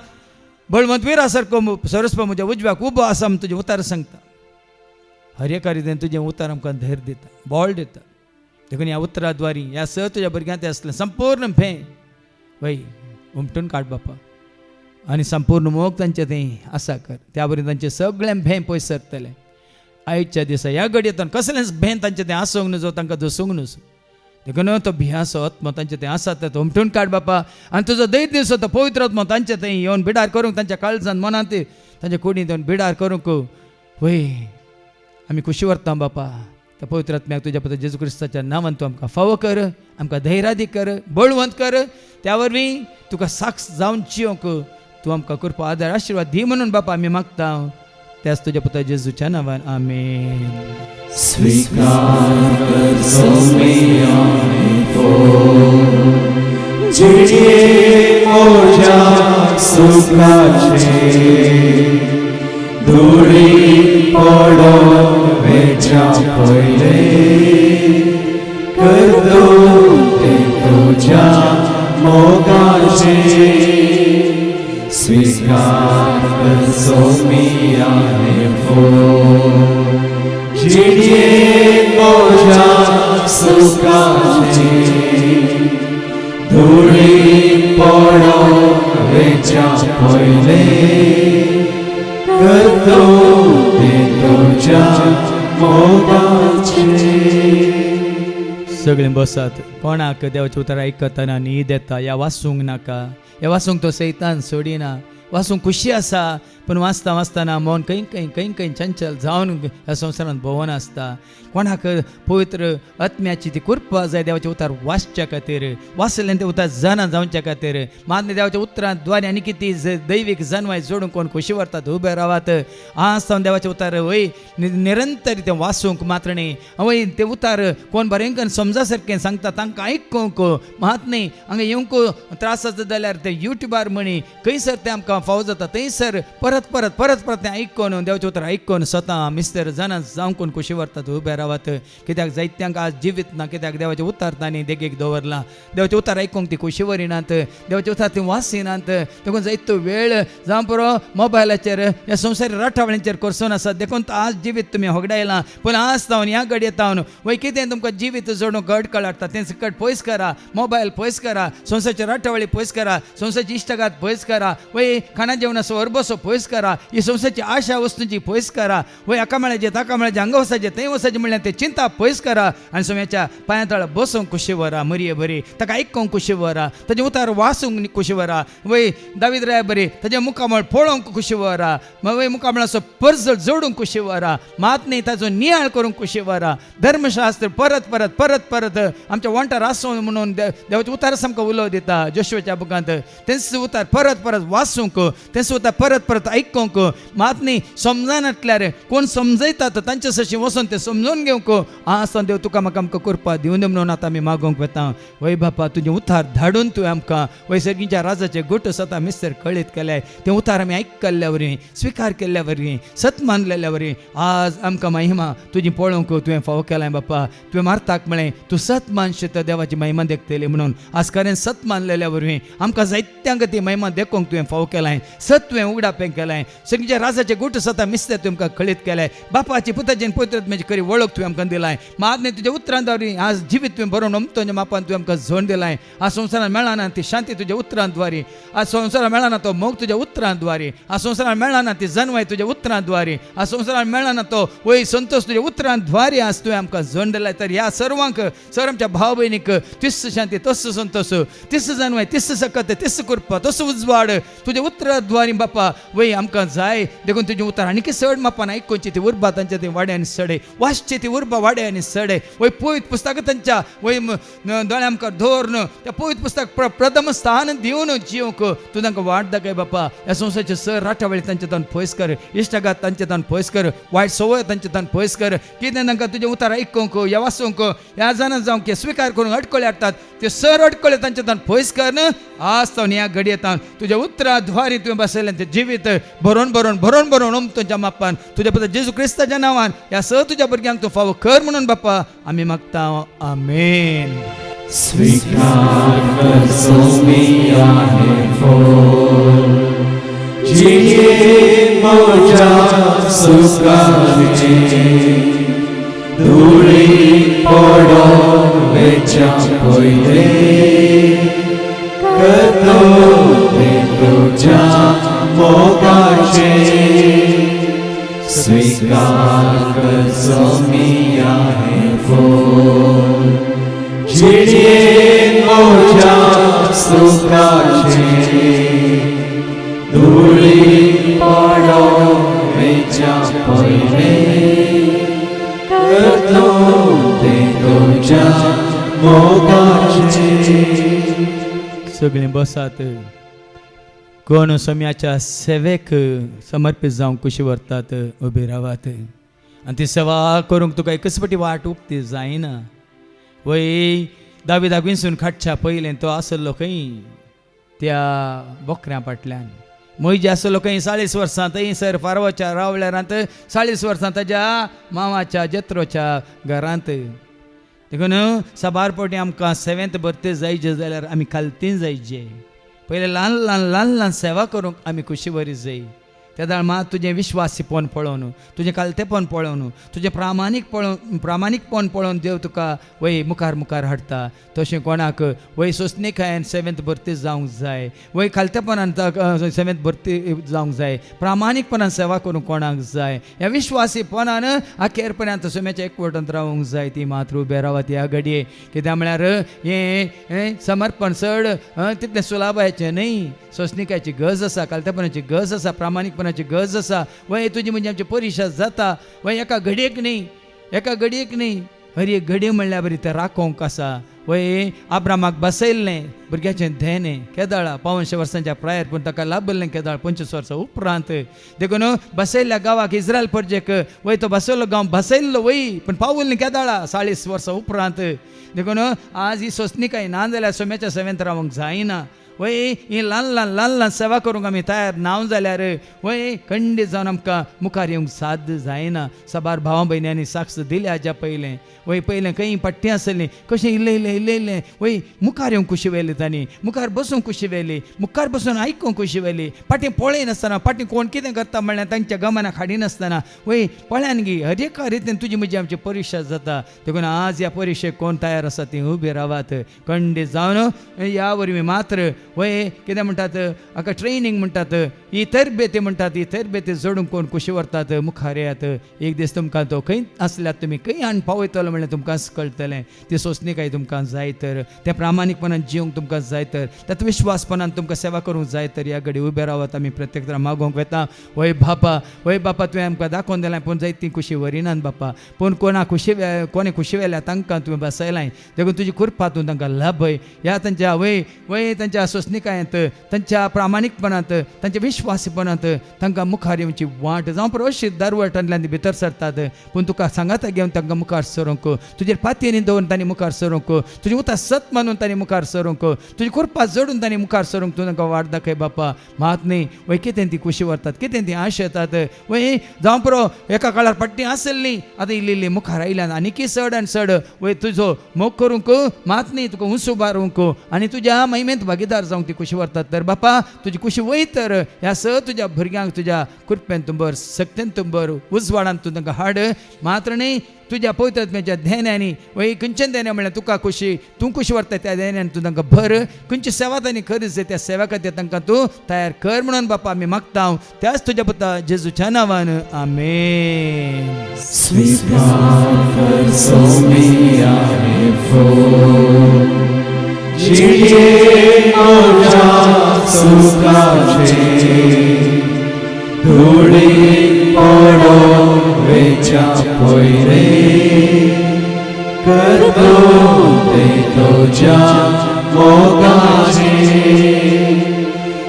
बळवंतवीरा सारको सरस्व म्हज्या उजव्याक उबो आसा म्हूण तुजें उतार सांगता. हर एका रितीन तुजें उतार आमकां धैर्य दिता, बळ दिता. देखून ह्या उतराद्वारी ह्या तुज्या भुरग्यांक आसलें संपूर्ण भें वय उमटून काड बापा. आनी संपूर्ण मोग तांचे थंय आसा कर, त्या वरी तांचें सगळें भें पयस सरतलें. आयच्या दिसा ह्या घडयेंतल्यान कसलेंच भें तांचें थंय आसूंक नजो, तांकां दसूंक नजो. देखून तो भियासो आत्मो तांचे थंय आसा तो उमटून काड बापा. आनी तुजो दैत दिसो तो पवित्र आत्मो तांचे थंय येवन बिडार करूंक, तांच्या काळजांत मनांत तांच्या कुडींत येवन बिडार करूंक वय आमी खुशी व्हरता बापा. त्या पवित्र आत्म्याक तुझ्या पुत्र जेजू क्रिस्ताच्या नावान तूं आमकां फावो कर, आमकां धैर्यादी कर, बळवंत कर. त्या वरवीं तुका साक्ष जावन जियोंक तूं आमकां कृपा आदार आशिर्वाद दी म्हणून बापा आमी मागता. त्याच तुझ्या पुत्र जेजूच्या नावान आमेन. स्वीकार कर सोमियाने फोड जिणे मोजा सुखाचे धुळी पडो वेच्या पयले करतो ते तुझ्या मोगाचे. स्वीकार कर सोमियाने फोड जिणे मोजा सुखाचे धुळी पडो वेच्या पयले करतो ते तुझ्या मोगाचे. सगळे बसात. कोणाक देवाचें उतर आयकतना न्हीद येता ह्या वाचूंक नाका. ह्या वाचूंक तो सैतान सोडिना. वाचूंक खुशी आसा पूण वाचता वाचतना मन खंय चंचल जावन ह्या संवसारांत भोंवन आसता. कोणाक पवित्र आत्म्याची ती कृपा जाय देवाचें उतार वाचच्या खातीर, वाचलें तें उतार जाणा जावच्या खातीर. मागणी देवाच्या उतरांत द्वारे आनी कितें दैवीक जानवाय जोडून कोण खुशी व्हरतात उबे रावात. आज जावन देवाचें उतार वय निरंतर तें वाचूंक मात्र न्ही, वय तें उतार कोण बरें समजा सारकें सांगता तांकां आयकूंक मात न्ही. हांगा येवंक त्रास जाता जाल्यार ते युट्यूबार म्हणी खंयसर तें आमकां फावो जाता थंयसर परत तें आयकून देवाचें उतर आयकून स्वता मिस्तर जाणा जावं कोण खुशी व्हरतात उबे रावात. कित्याक जायत्यांक आज जिवीत ना, कित्याक देवाचें उतार तांणी देगेक दवरला. देवाचें उतार आयकूंक ती खुशी व्हरिनात, देवाचें उतार ती वाचिनात. देखून जायतो वेळ जावं पुरो मोबायलाचेर ह्या संवसारी राठावळ्यांचेर करसून आसा. देखून आज जिवीत तुमी होगडायला पूण आज तावन ह्या घडये तावन वय कितें तुमकां जिवीत जोडूंक घडकळ हाडटा तें सकट पयस करा. मोबायल पयस करा, संवसारची राठावळी पयस करा, संवसारची इश्टगात पयस करा, वय खाणा जेवणाचो अरबसो पयस करा, ही संवसारची आशा वस्तूंची पयस करा, वय एका मेळाचे ताका मेळाचे हांगा वसाचे थंय वसाचे म्हणल्यार ते चिंता पयस करा आनी सोम्याच्या पांया तळा बसूंक खुशी व्हरा. मरये बरी ताका आयकूंक खुशी व्हरा, ताजें उतार वाचूंक खुशी व्हरा. वय दावीद राया बरी ताजें मुखामळ पळोवंक खुशी व्हरा. वय मुखामळाचो पर्ज जोडूंक खुशी व्हरा. मात न्ही ताचो नियाळ करूंक खुशी व्हरा. धर्मशास्त्र परत आमच्या वांटार आसूं म्हणून देवाचें उतार सामको उलोव दिता. जोशुआच्या बुकांत तेंच उतार परत वाचूंक, तेंच उतार परत आयकूंक. मात न्ही समजानातल्यार कोण समजयतात तांचे सशी वचून ते समजून घेवंक. आज देव तुका म्हाका आमकां करपा दिवन म्हणून आतां आमी मागोंक वता. वय बापा तुजें उतार धाडून तुवें आमकां वय सर्गीच्या राजाचे गोट स्वता मिस्तर कळीत केले. तें उतार आमी आयकल्ल्या वरी, स्विकार केल्ल्या वरी, सत मानलेल्या वरी आज आमकां महिमा तुजी पळोवंक तुवें फावो केलाय. बापा तुवें मारताक म्हळें तूं सत मानशी तर देवाची महिमा देखतली म्हणून आज खरें सत मानलेल्या वरवीं आमकां जायत्यांक ती महिमा देखूंक तुवें फावो केलाय. सत तुवें उगडापें केलाय. सर्गीच्या राजाचे गोट स्वता मिस्तर तुमकां कळीत केलाय. बापाची पुताची पवित्र आत्म्याची खरी वळख तुवें आमकां दिलाय. मागणी तुज्या उतरांत द्वारे आज जिवीत तुवें बरोवन अमतोच्या मापान तुवें आमकां झोण दिलाय. आज संवसारांत मेळना ती शांती तुज्या उतरांत द्वारे, आज संवसारांत मेळना तो मोग तुज्या उतरांत द्वारे, आज संवसारांत मेळना ती जनवाय तुज्या उतरांत द्वारे, आज संवसारांत मेळना तो वय संतोष तुज्या उतरांत द्वारे आज तुवें आमकां झोण दिलाय. तर ह्या सर्वांक सर आमच्या भाव भयणीक तिस्स शांती, तस्स संतोष, तिस्स जनवाय, तिस्स सकत, तिस्स कृपा, तस्स उजवाड तुज्या उतरांत द्वारे बापा वय आमकां जाय. देखून तुजें उतार आनी चड मापान आयकूंची ती उर्बा तांच्या ती वाडे आनी सडे, वाचची ती उर्बा वाडे आनी सडे. वय पवित्र पुस्तक तांच्या वय दोळे आमकां धोरण त्या पवित्र पुस्तक प्रथम स्थान दिवन जिवंक तूं तांकां वाट दाखय बापा. ह्या संवसाराचे सर राठावळी तांचे तान पयस कर, इश्टगात तांचे तान पयस कर, वायट सवय तांचे तान पयस कर. कितें तांकां तुजें उतार आयकूंक ह्या वाचूंक ह्या जाणां जावंक स्विकार करूंक अडकळे हाडटात ते सर अडकळे तांचे तान पयस कर न्हय. आज तावन ह्या घडयेंत तुज्या उतरां द्वारे तुवें बसयलें तें जिवीत भरोवन तुज्या मापान तुज्या पुत्र जेजू क्रिस्ताच्या नांवान ह्या स तुज्या भुरग्यांक तूं फावो कर म्हणून बापा आमी मागता. आमेन. स्वीकार कर सोमियाने फोड जिणे मोजा सुखाचे धुळी पडो वेच्या पयले करतो ते तुज्या मोगाचे. स्वीकार कर सोमियाने फोड जिणे मोजा सुखाचे धुळी पडो वेच्या पयले करतो मोगाचे सगळीं बसात. कोण सोम्याच्या सेवेक समर्पीत जावंक कशी व्हरतात उबे रावात. आनी ती सेवा करूंक तुका एकच फावटी वाट उक्ती जायना. वय दाविदाक विंचून काडच्या पयलें तो आसलो खंय त्या बोकऱ्या फाटल्यान. मोयजे आसलो खंय 40 वर्सां थंयसर फारवाच्या रावल्यारांत 40 वर्सां ताच्या मामाच्या जेत्रोच्या घरांत. देखून साबार फावटी आमकां सेवेंत बर्थे जायचे जाल्यार आमी खालतीन जायचे. पयले ल्हान ल्हान सेवा करूंक आमी कुशी बरी जाय. त्या दाळ मात तुजें विश्वासीपण पळोवन, तुजें कालतेपण पळोवन, तुजें प्रामाणीकपण पळोवन देव तुका वय मुखार हाडटा. तशें कोणाक वय सोंसणेकायेन सेवेंत भरती जावंक जाय, वय खालतेपणान सेवेंत भरती जावंक जाय, प्रामाणीकपणान सेवा करूंक कोणाक जाय. ह्या विश्वासीपणान अखेरपर्यंत सोम्याच्या एकवटांत रावंक जाय. ती मात्र उबे रावात ह्या घडये. कित्याक म्हळ्यार हें समर्पण चड तितलें सुलाभाचें न्हय. सोंसणिकाची गरज आसा, कालतेपणाची गरज आसा, प्रामाणीकपणाची गरज आसा. वय तुजी म्हणजे आमची परिशा जाता. वय एका घडयेक न्ही हर एक घडी म्हणल्यार बरी तें राखोंक आसा. वय आब्रामाक बसयल्लें भुरग्याचें धेन केदाळा 500 वर्सांच्या प्रायर, पूण ताका लाभल्लें केदाळ 25 वर्सां उपरांत. देखून बसयल्ल्या गांवाक इस्रायल परजेक वय तो बसयल्लो गांव बसयल्लो वय, पूण पावल्लें केदाळा 40 वर्सां उपरांत. देखून आज ही सोंसणिकाय ना जाल्यार सोम्याच्या सेवेंत रावंक जायना. वय ही ल्हान सेवा करूंक आमी तयार ना जाल्यार वय खंडीत जावन आमकां मुखार येवंक साध्य जायना. साबार भावां भयण्यांनी साक्ष दिल्या हाज्या पयलें. वय पयलें खंय पट्टी आसली, कशें इल्लें वय मुखार येवंक कुशी व्हेली तांणी, मुखार बसूंक कुशी व्हेली, मुखार बसून आयकूंक कुशी व्हेली. फाटीं पळय नासतना, फाटीं कोण कितें करता म्हणल्यार तांच्या गमनाक हाडी नासतना वय पळयान गी. हर एका रितीन तुजी म्हजी आमची परिक्षा जाता. देखून आज ह्या परिक्षेक कोण तयार आसा ती उबे रावात. खंडीत जावन ह्या वरवीं मात्र वय कितें म्हणटात हाका ट्रेनिंग म्हणटात, ही तरबेती म्हणटात, ही तरबेती जोडूंक कोण कुशी व्हरतात मुखार येयात. एक दीस तुमकां तो खंय आसल्यार तुमी खंय आनी पावयतलो म्हणल्यार तुमकां कळटलें. ती सोंसणिकाय तुमकां जाय तर, त्या प्रामाणीकपणान जिवंक तुमकां जाय तर, त्यात विश्वासपणान तुमकां सेवा करूंक जाय तर ह्या घडी उबे रावात आमी प्रत्येक तरां मागोवंक वेता. वय बापा तुवें आमकां दाखोवन दिलां, पूण जायती खुशी वरिनात बापा. पूण कोणे खुशी व्हेल्या तांकां तुवें बसयलां. देखून तुजी कृपा तूं तांकां लाभय. ह्या तांच्या वय तांच्या सोंसणिकायेंत, तांच्या प्रामाणीकपणांत, तांच्या विश्वासीपणांत तांकां मुखार येवची वाट जावं पर अशीं दारवटांतल्यान भितर सरतात. पूण तुका सांगाता घेवन तांकां मुखार सरूंक, तुजेर पातयेनी दवरून तांणी मुखार सरूंक, तुजी उतां सत मानून तांणी मुखार सरूंक, तुजी कृपा जोडून तांणी मुखार सरूंक तूं तांकां वाट दाखय बापा. मात न्ही वय कितें ती खुशी व्हरतात, कितें ती आश येतात. वय जावं पुरो एका काळार पट्टी आसली, आतां इल्ली मुखार आयल्यान आनीकी चड आनी चड वय तुजो मोग करूंक, मात न्ही तुका उंच उबारूंक आनी तुज्या महिमेंत भागीदार जावंक ती खुशी व्हरतात. तर बापा तुजी खुशी वय तर ह्या तुज्या भुरग्यांक तुज्या कृपेन तूं बर, सक्तेन तूं बर, उजवाडान तूं तांकां हाड. मात्र न्ही तुज्या पवित्रत्म्याच्या ध्यानांनी वय खंयच्यान ध्यान म्हणल्यार तुका खुशी, तूं खुशी व्हरता त्या ध्यानान तूं तांकां भर. खंयची सेवा तांणी खरीच त्या सेवा खातीर तांकां तूं तयार कर म्हणून बापा आमी मागता. त्याच तुज्या पुता जेजूच्या नांवान आमेन. स्वीकार कर सोमिया हे फूल, जिये मोजा सुखाचे, धुळी पडो वेच्या पयले, करतो ते तुज्या मोगाचे.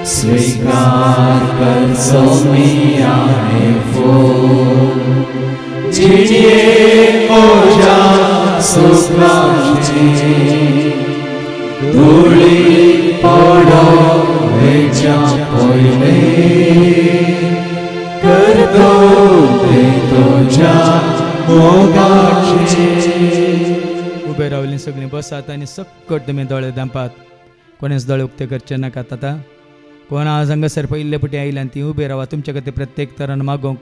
स्वीकार कर सोमिया हे फूल, जिये मोजा सुखाचे, धुळी पडो वेच्या पयले, करतो ते तुज्या मोगाचे. उबे रावलीं सगळीं बसात आनी सक्कट तुमी दोळे धांपात. कोणेच दोळे उक्ते करचे नाकात. आतां कोण आज हांगासर पयले पुटी आयल्यान ती उबे रावा. तुमच्या खातीर प्रत्येक तरान मागोवंक,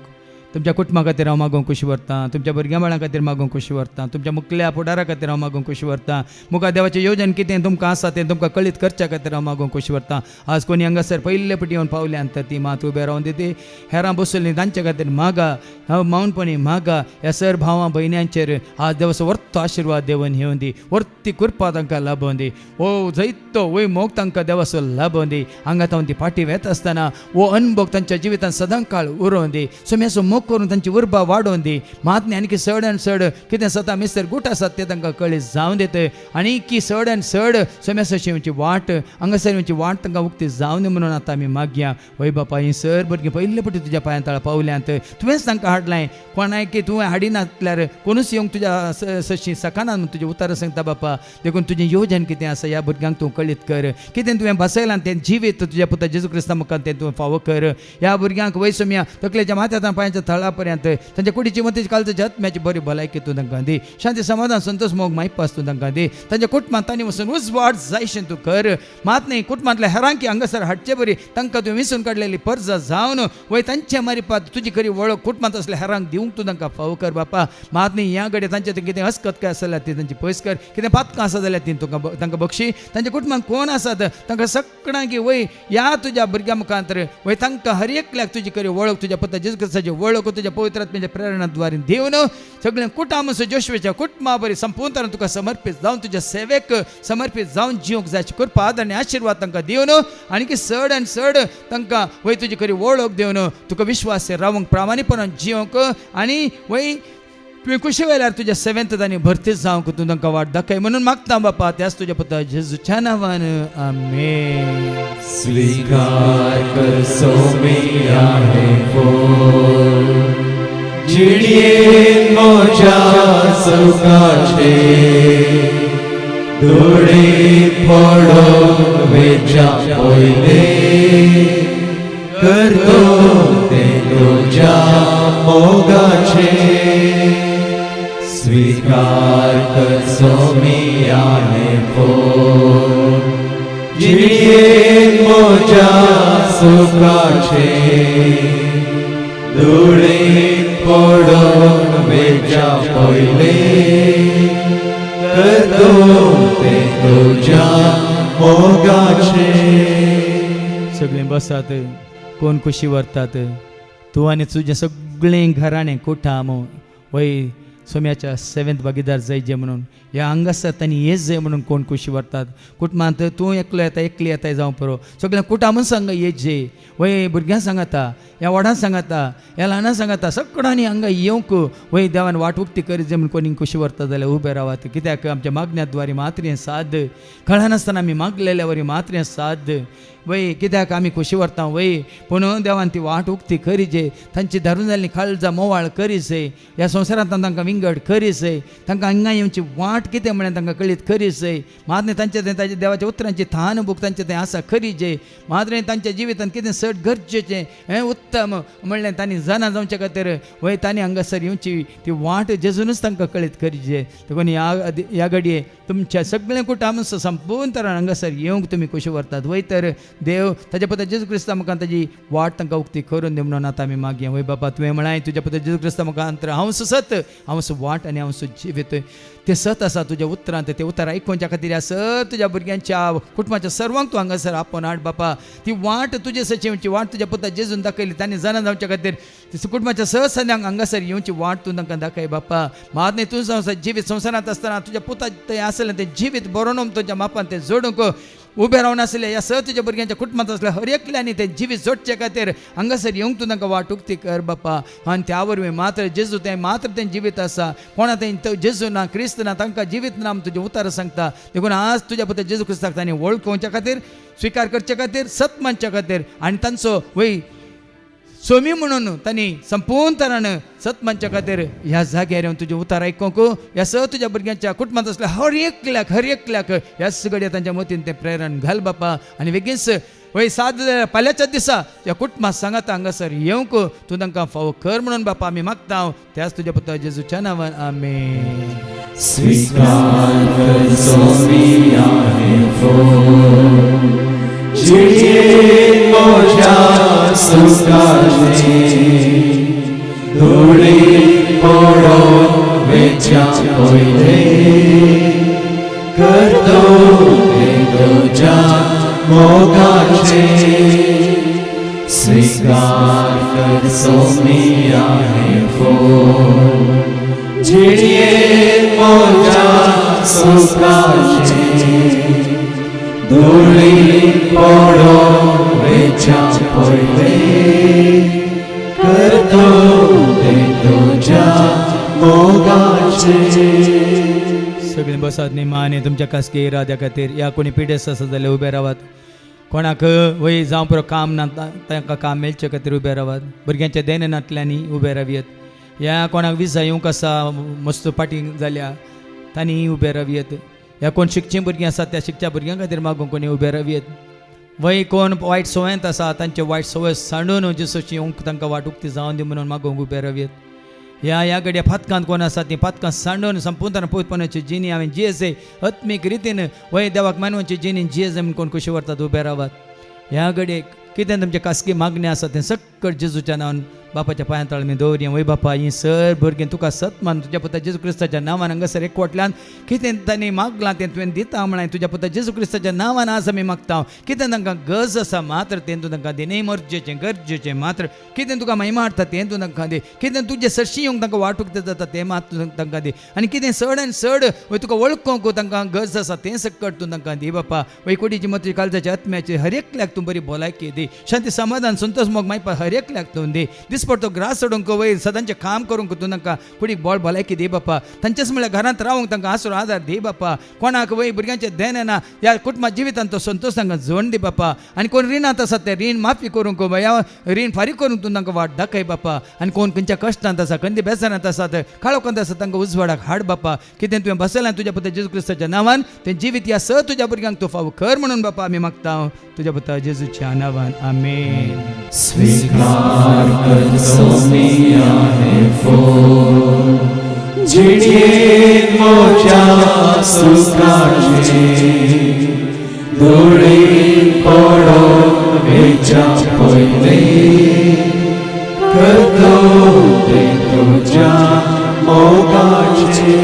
तुमच्या कुटुंबा खातीर हांव मागोवंक खुशी व्हरतां, तुमच्या भुरग्यां बाळां खातीर मागोवंक खुशी व्हरतां, तुमच्या मुखल्या फुडारा खातीर हांव मागोवंक खुशी व्हरतां. मुखार देवाचें येवजण कितें तुमकां आसा तें तुमकां कळीत करच्या खातीर हांव मागोवंक खुशी व्हरतां. आज कोणी हांगासर पयले पुटी येवन पावल्यान तर ती मात उबे रावन दिती. हेरां बसयलीं तांच्या खातीर मागा, हांव मावणपणी मागा. ह्या सर भावां भयण्यांचेर आज देवाचो वर्तो आशिर्वाद देवन येवन दी, वर्ती कृपा तांकां लाभोवन दी. ओ जैतो वय मोग तांकां देवाचो लाभोवन दी. हांगा तावन ती फाटी वेत आसतना वो अनुभव तांच्या जिवितांत सदां काळ उरोवन दी. सोम्याचो मोग मोग करून तांची उर्बा वाडोवन दी महात्मे आनी की चड आनी चड कितें जाता मिस्तर गूट आसात ते तांकां कळी जावन दित आनी की चड आनी चड सोम्या सशेंची वाट हांगासरची वाट तांकां उक्ती जावन दी म्हणून आतां आमी मागया वय बापा ही सर भुरगीं पयले पटी तुज्या पांयां तळा पावल्यांत तुवेंच तांकां हाडलां कोणाय की तुवें हाडिनातल्यार कोणूच येवंक तुज्या सशी सकाना म्हूण तुजें उतर सांगता बापा देखून तुजें येवजन कितें आसा ह्या भुरग्यांक तूं कळीत कर कितें तुवें बसयलां तें जिवीत तुज्या पुता जेजू क्रिस्ता मुखार तें तुवें फावो कर ह्या भुरग्यांक वय सोम्या तकलेच्या माथ्यां पांयाच्या तळा पर्यंत तांच्या कुडीची मतीची काळजाच्या आत्म्याची बरी भलायकी तूं तांकां दी शांती समाधान संतोष मोग मायपास तूं तांकां दी तांच्या कुटुंबांत तांणी वचून उजवाड जायशें तूं कर मात न्ही कुटुंबांतल्या हेरांकी हांगासर हाडचे बरी तांकां तुवें विसरून काडलेली पर्जा जावन वय तांच्या मारिपात तुजी खरी वळख कुटुंबांत असल्या हेरांक दिवंक तूं तांकां फावो कर बापा मात न्ही ह्या घडये तांचें कितें हसकत काय आसा जाल्यार ती तांची पयस कर कितें पातकां आसा जाल्यार ती तांकां बक्षी तांच्या कुटुंबांत कोण आसात तांकां सगळ्यांक वय ह्या तुज्या भुरग्यां मुखांतर वय तांकां हर एकल्याक तुजी खरी वळख तुज्या पुता जेजू क्रिस्ताची वळख तुज्या पवित्र आत्म्याच्या प्रेरणाद्वारे दिवन सगळें कुटुंब जोशुवेच्या कुटुंबा बरी संपूर्ण तरेन तुका समर्पीत जावन तुज्या सेवेक समर्पीत जावन जिवंक जाय कृपा आनी आशिर्वाद तांकां दिवन आनी की चड आनी चड तांकां वय तुजी खरी वळख दिवन तुका विश्वास रावंक प्रामाणीकपणान जिवंक आनी वय तुवें खुशी वेल्यार तुज्या सेवेंत तांणी भरतीच जावंक तूं तांकां वाट दाखय म्हणून मागता बापा त्याच तुज्या पुता जेजूच्या नांवान आमेन. स्वीकार कर सोमिया हे फूल जिणयेन म्हज्या सुखाचे दोळेंत पडोन वेच्या पयले करतो तें तुज्या मोगाचे स्वीकार कर सोमिया हे फूल जिणयेन म्हज्या सुखाचे दोळेंत पडोन वेच्या पयले करतो तें तुज्या मोगाचे. सगळीं बसात कोण खुशी व्हरतात तूं आनी तुजें सगळें घराणें कुटाम वय सोम्याच्या सेवेंत भागीदार जाय जे म्हणून ह्या हांगासर तांणी हेच जाय म्हणून कोण खुशी व्हरतात कुटुंबांत तूं एकलो येता एकली येताय जावं पुरो सगळ्या कुटुंबान सांग हेच जे वय भुरग्यांक सांगाता ह्या वाडांत सांगाता ह्या ल्हानां सांगाता सगळ्यांनी हांगा येवंक वय देवान वाट उक्ती करीत जे म्हण कोणी खुशी व्हरता जाल्यार उबे रावात कित्याक आमच्या मागण्याद्वारे मात्रें साद कळनासतना आमी मागलेल्या वरी मात्रें साद वय कित्याक आमी खुशी व्हरता वय पूण देवान ती वाट उक्ती करी जे तांची धरून जाल्ली काळजां मोवाळ करीस ह्या संवसारांत तांकां विंगड करीस तांकां हांगा येवची वाट कितें म्हळें तांकां कळीत करीस मात्रें तांचें तें ताच्या देवाच्या उतरांची थान बूक तांचें तें आसा खरी जे मात्रें तांच्या जिवितांत कितें चड गरजेचें हें उत्तम म्हणलें तांणी जाणा जावचे खातीर वय तांणी हांगासर येवची ती वाट जेजूनच तांकां कळीत करी जे देखून ह्या घडये तुमच्या सगळें कुटुंब संपूर्ण तरान हांगासर येवंक तुमी खुशी व्हरतात वय तर देव ताच्या पुता जेजू क्रिस्ता मुखार ताजी वाट तांकां उक्ती करून दी म्हणून आतां आमी मागया वय बाबा तुवें म्हळाय तुज्या पुता जेजू क्रिस्ता मुखार हांव सत हांव वाट आनी हांव जिवीत तें सत आसा तुज्या उतरांत तें उतर आयकोवच्या खातीर ह्या सत तुज्या भुरग्यांच्या कुटुंबाच्या सर्वांक तूं हांगासर आपोवन हाड बापा ती वाट तुजे सचेवची वाट तुज्या पुता जेजून दाखयली तांणी जाणा जावच्या खातीर कुटुंबाच्या सहसद्यांक हांगासर येवची वाट तूं तांकां दाखय बापा मात न्ही तूं जिवीत संवसारांत आसतना तुज्या पुता तें आसलें तें जिवीत बरोवन तुज्या मापान तें जोडूंक उबे रावन आसले ह्या सत तुज्या भुरग्यांच्या कुटुंबांत आसल्या हर एकल्यानी तें जिवीत जोडचे खातीर हांगासर येवंक तूं तांकां वाट उक्ती कर बापा आनी त्या वरवीं मात्र जेजू तें मात्र तें जिवीत आसा कोणा तें जेजू ना क्रिस्त ना तांकां जिवीत नाम तुजें उतर सांगता देखून आज तुज्या पुता जेजू क्रिस्ताक तांणी वळखोवच्या खातीर स्विकार करचे खातीर सत मानच्या खातीर आनी तांचो वय सोमी म्हणून तांणी संपूर्ण तरान सत मानच्या खातीर ह्या जाग्यार येवन तुजें उतर आयकोंक ह्या स तुज्या भुरग्यांच्या कुटुंबांत आसल्या हर एकल्याक ह्या सगळ्या तांच्या मतीन तें प्रेरण घाल बापा आनी बेगीनच वय साद फाल्यांच्या दिसा ह्या कुटुंबाक सांगात हांगासर येवंक तूं तांकां फावो कर म्हणून बापा आमी मागता त्याच तुज्या पुता जेजूच्या नांवान आमेन. स्वीकार कर सोमिया हे फूल जिणयेन म्हज्या सुखाचे दोळेंत पडोन वेच्या पयले करतो तें तुज्या मोगाचे स्वीकार कर सोमिया हे फूल जिणयेन म्हज्या सुखाचे दोळेंत पडोन वेच्या पयले करतो सगळी बसात निमाने तुमच्या कासकी इराद्या खातीर या कोणी पिडेस आसा जाल्यार उबे रावात. कोणाक वय जावं पुरो काम ना तांकां काम मेळचे खातीर उबे रावात. भुरग्यांच्या देननांतल्यांनी उबे रावयेत. ह्या कोणाक विजा येवंक आसा मस्त पाटी जाल्या तांणी उबे रावयेत. ह्या कोण शिकचीं भुरगीं आसात त्या शिकच्या भुरग्यां खातीर मागून कोणी उबे रावयेत. वय कोण वायट संवयेंत आसा तांचे वायट संवय सांडून जेसूची येवंक तांकां वाट उक्ती जावन दी म्हणून मागोवंक उबे रावयेत. ह्या घडये फातकांत कोण आसा ती फातकां सांडून संपूर्ण पवित्रपणाची जिणी हांवें जियेसे आत्मीक रितीन वय देवाक मानवाची जिणी जियेसे म्हूण कोण कशी व्हरतात उबे रावात. ह्या घडयेक कितें तुमचे खासगी मागणी आसा तें सकट जेजूच्या नांवान बापाच्या पांया तळ मी दवरया. वय बापा ही सर भुरगीं तुका सत मान तुज्या पुता जेजू क्रिस्ताच्या नांवान हांगासर एकवटल्यान कितें तांणी मागलां तें तुवें दिता म्हणाय तुज्या पुता जेजू क्रिस्ताच्या नांवान आज आमी मागता. कितें तांकां गरज आसा मात्र तें तूं तांकां दी. न्ही मर्जेचें गरजेचें मात्र कितें तुका महिमा हाडटा तें तूं तांकां दी. कितें तुजें सरशी येवंक तांकां वाटूक जाता तें मात तांकां दी. आनी कितें चड आनी चड वय तुका वळखूंक तांकां गरज आसा तें सकट तूं तांकां दी बापा. वय कुडीची मती काळजाच्या आत्म्याची हर एकल्याक तूं बरी भलायकी दी. शांती समाधान संतोष मोग मागपा हर एकल्याक तूं दी. दिसपडतो ग्रास सोडूंक वयर सदांचें काम करूंक तूं तांकां कुडीक बळ भलायकी दी बापा. तांचेच म्हळ्यार घरांत रावंक तांकां आसूर आदार दी बापा. कोणाक वय भुरग्यांचे देन ना ह्या कुटुंबा जिवितांत तो संतोष तांकां जोड दी बापा. आनी कोण रिणांत आसात ते रीण माफी करूंक ह्या रीण फारीक करूंक तूं तांकां वाट दाखय बापा. आनी कोण खंयच्या कश्टांत आसा खंयच्या बेजारांत आसात काळोखांत आसा तांकां उजवाडाक हाड बापा. कितें तुवें बसयलां तुज्या पुता जेजू क्रिस्ताच्या नांवान तें जिवीत ह्या स तुज्या भुरग्यांक तूं फावो कर म्हणून बापा आमी मागता तुज्या पुता जेजूच्या नांवान आमेन. स्वीकार कर सोमी आहे फूल जिणेत मोच्या सुखाचे दोळे पडो वेच्या पयले करतो ते तुझ्या मोगाचे.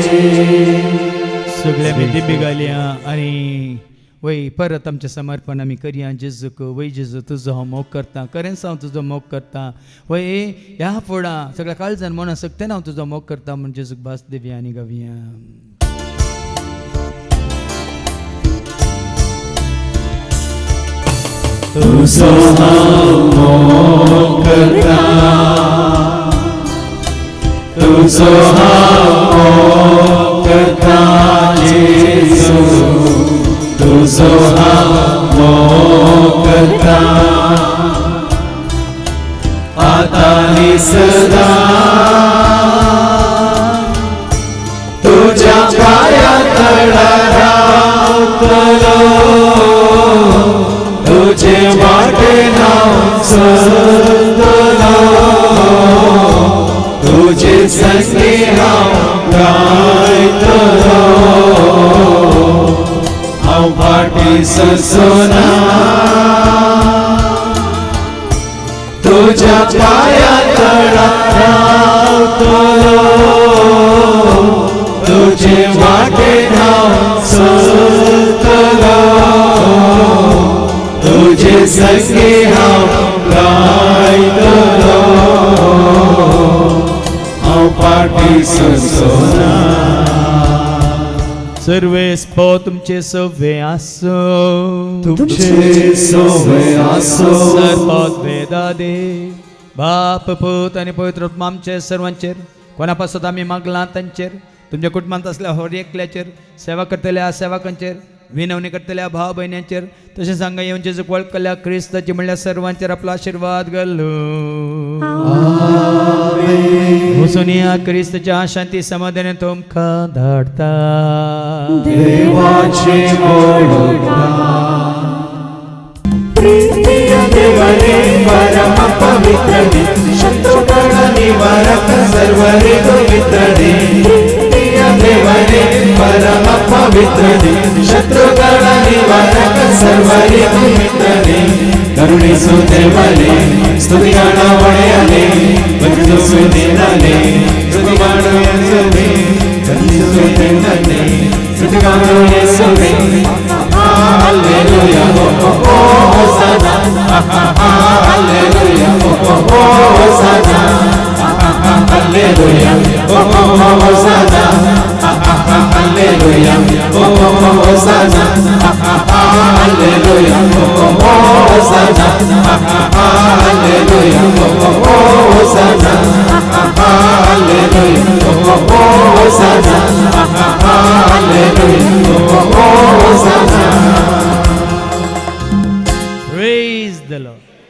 सगळे आमी दिबी घालया आनी वय परत आमचें समर्पण आमी करया जेजूक. वय जेजू तुजो हांव मोग करता खरेंच हांव तुजो मोग करता. वय ह्या फुडां सगळ्या काळजान मना सक्तेन हांव तुजो मोग करता म्हूण जेजूक भास दिवया आनी गावया. तुजो हांव मोग करता तुजो हांव मोग करता जेजू तुजो हांव मोग करता आतां आनी सदां तुज्या पांया तळार रावतलो तुजे वाटेन हांव चलतलो तुजे संगी हांव गायतलो हांव फाटी सरसोना तुज्या पांया तळार रावतलो तुजे वाटेन हांव चलतलो तुजे संगी हांव गायतलो हांव फाटी सरसोना. सर्वे स्पो तुमचे सवे आसो तुमचे सवे आसो सर्वात वेदादे बाप पूत आनी पवित्र आत्मा आमचे सर्वांचेर कोणा पासत आमी मागलां तांचेर तुमच्या कुटुंबांत असल्या हर एकल्याचेर सेवा करतल्या सेवकांचेर विनवणी करतल्या भाव भयण्यांचेर तशेंच हांगा येवन जेजूक वळखल्या क्रिस्ताची म्हणल्यार सर्वांचेर आपलो आशिर्वाद घालो. वचून या क्रिस्ताच्या शांती समाधान तुमकां धाडटा. देवाचे मोडटा प्रिय देवाने परम पवित्र दे शत्रुगण निवारक सर्व रे पवित्र दे प्रिय देवाने परम पवित्र दे शत्रुगण निवारक सर्व रे पवित्र दे करुणेसु देवाने स्तुति गाणं वळयाले बंधुसु देनाले स्तुति गाणं येसुवे बंधुसु देनाले स्तुति गाणं येसुवे हालेलुया हो होसाना हालेलुया हो होसाना हालेलुया हो होसाना हालेलुया हो होसाना हालेलुया हो होसाना हालेलुया हो होसाना हालेलुया हो सना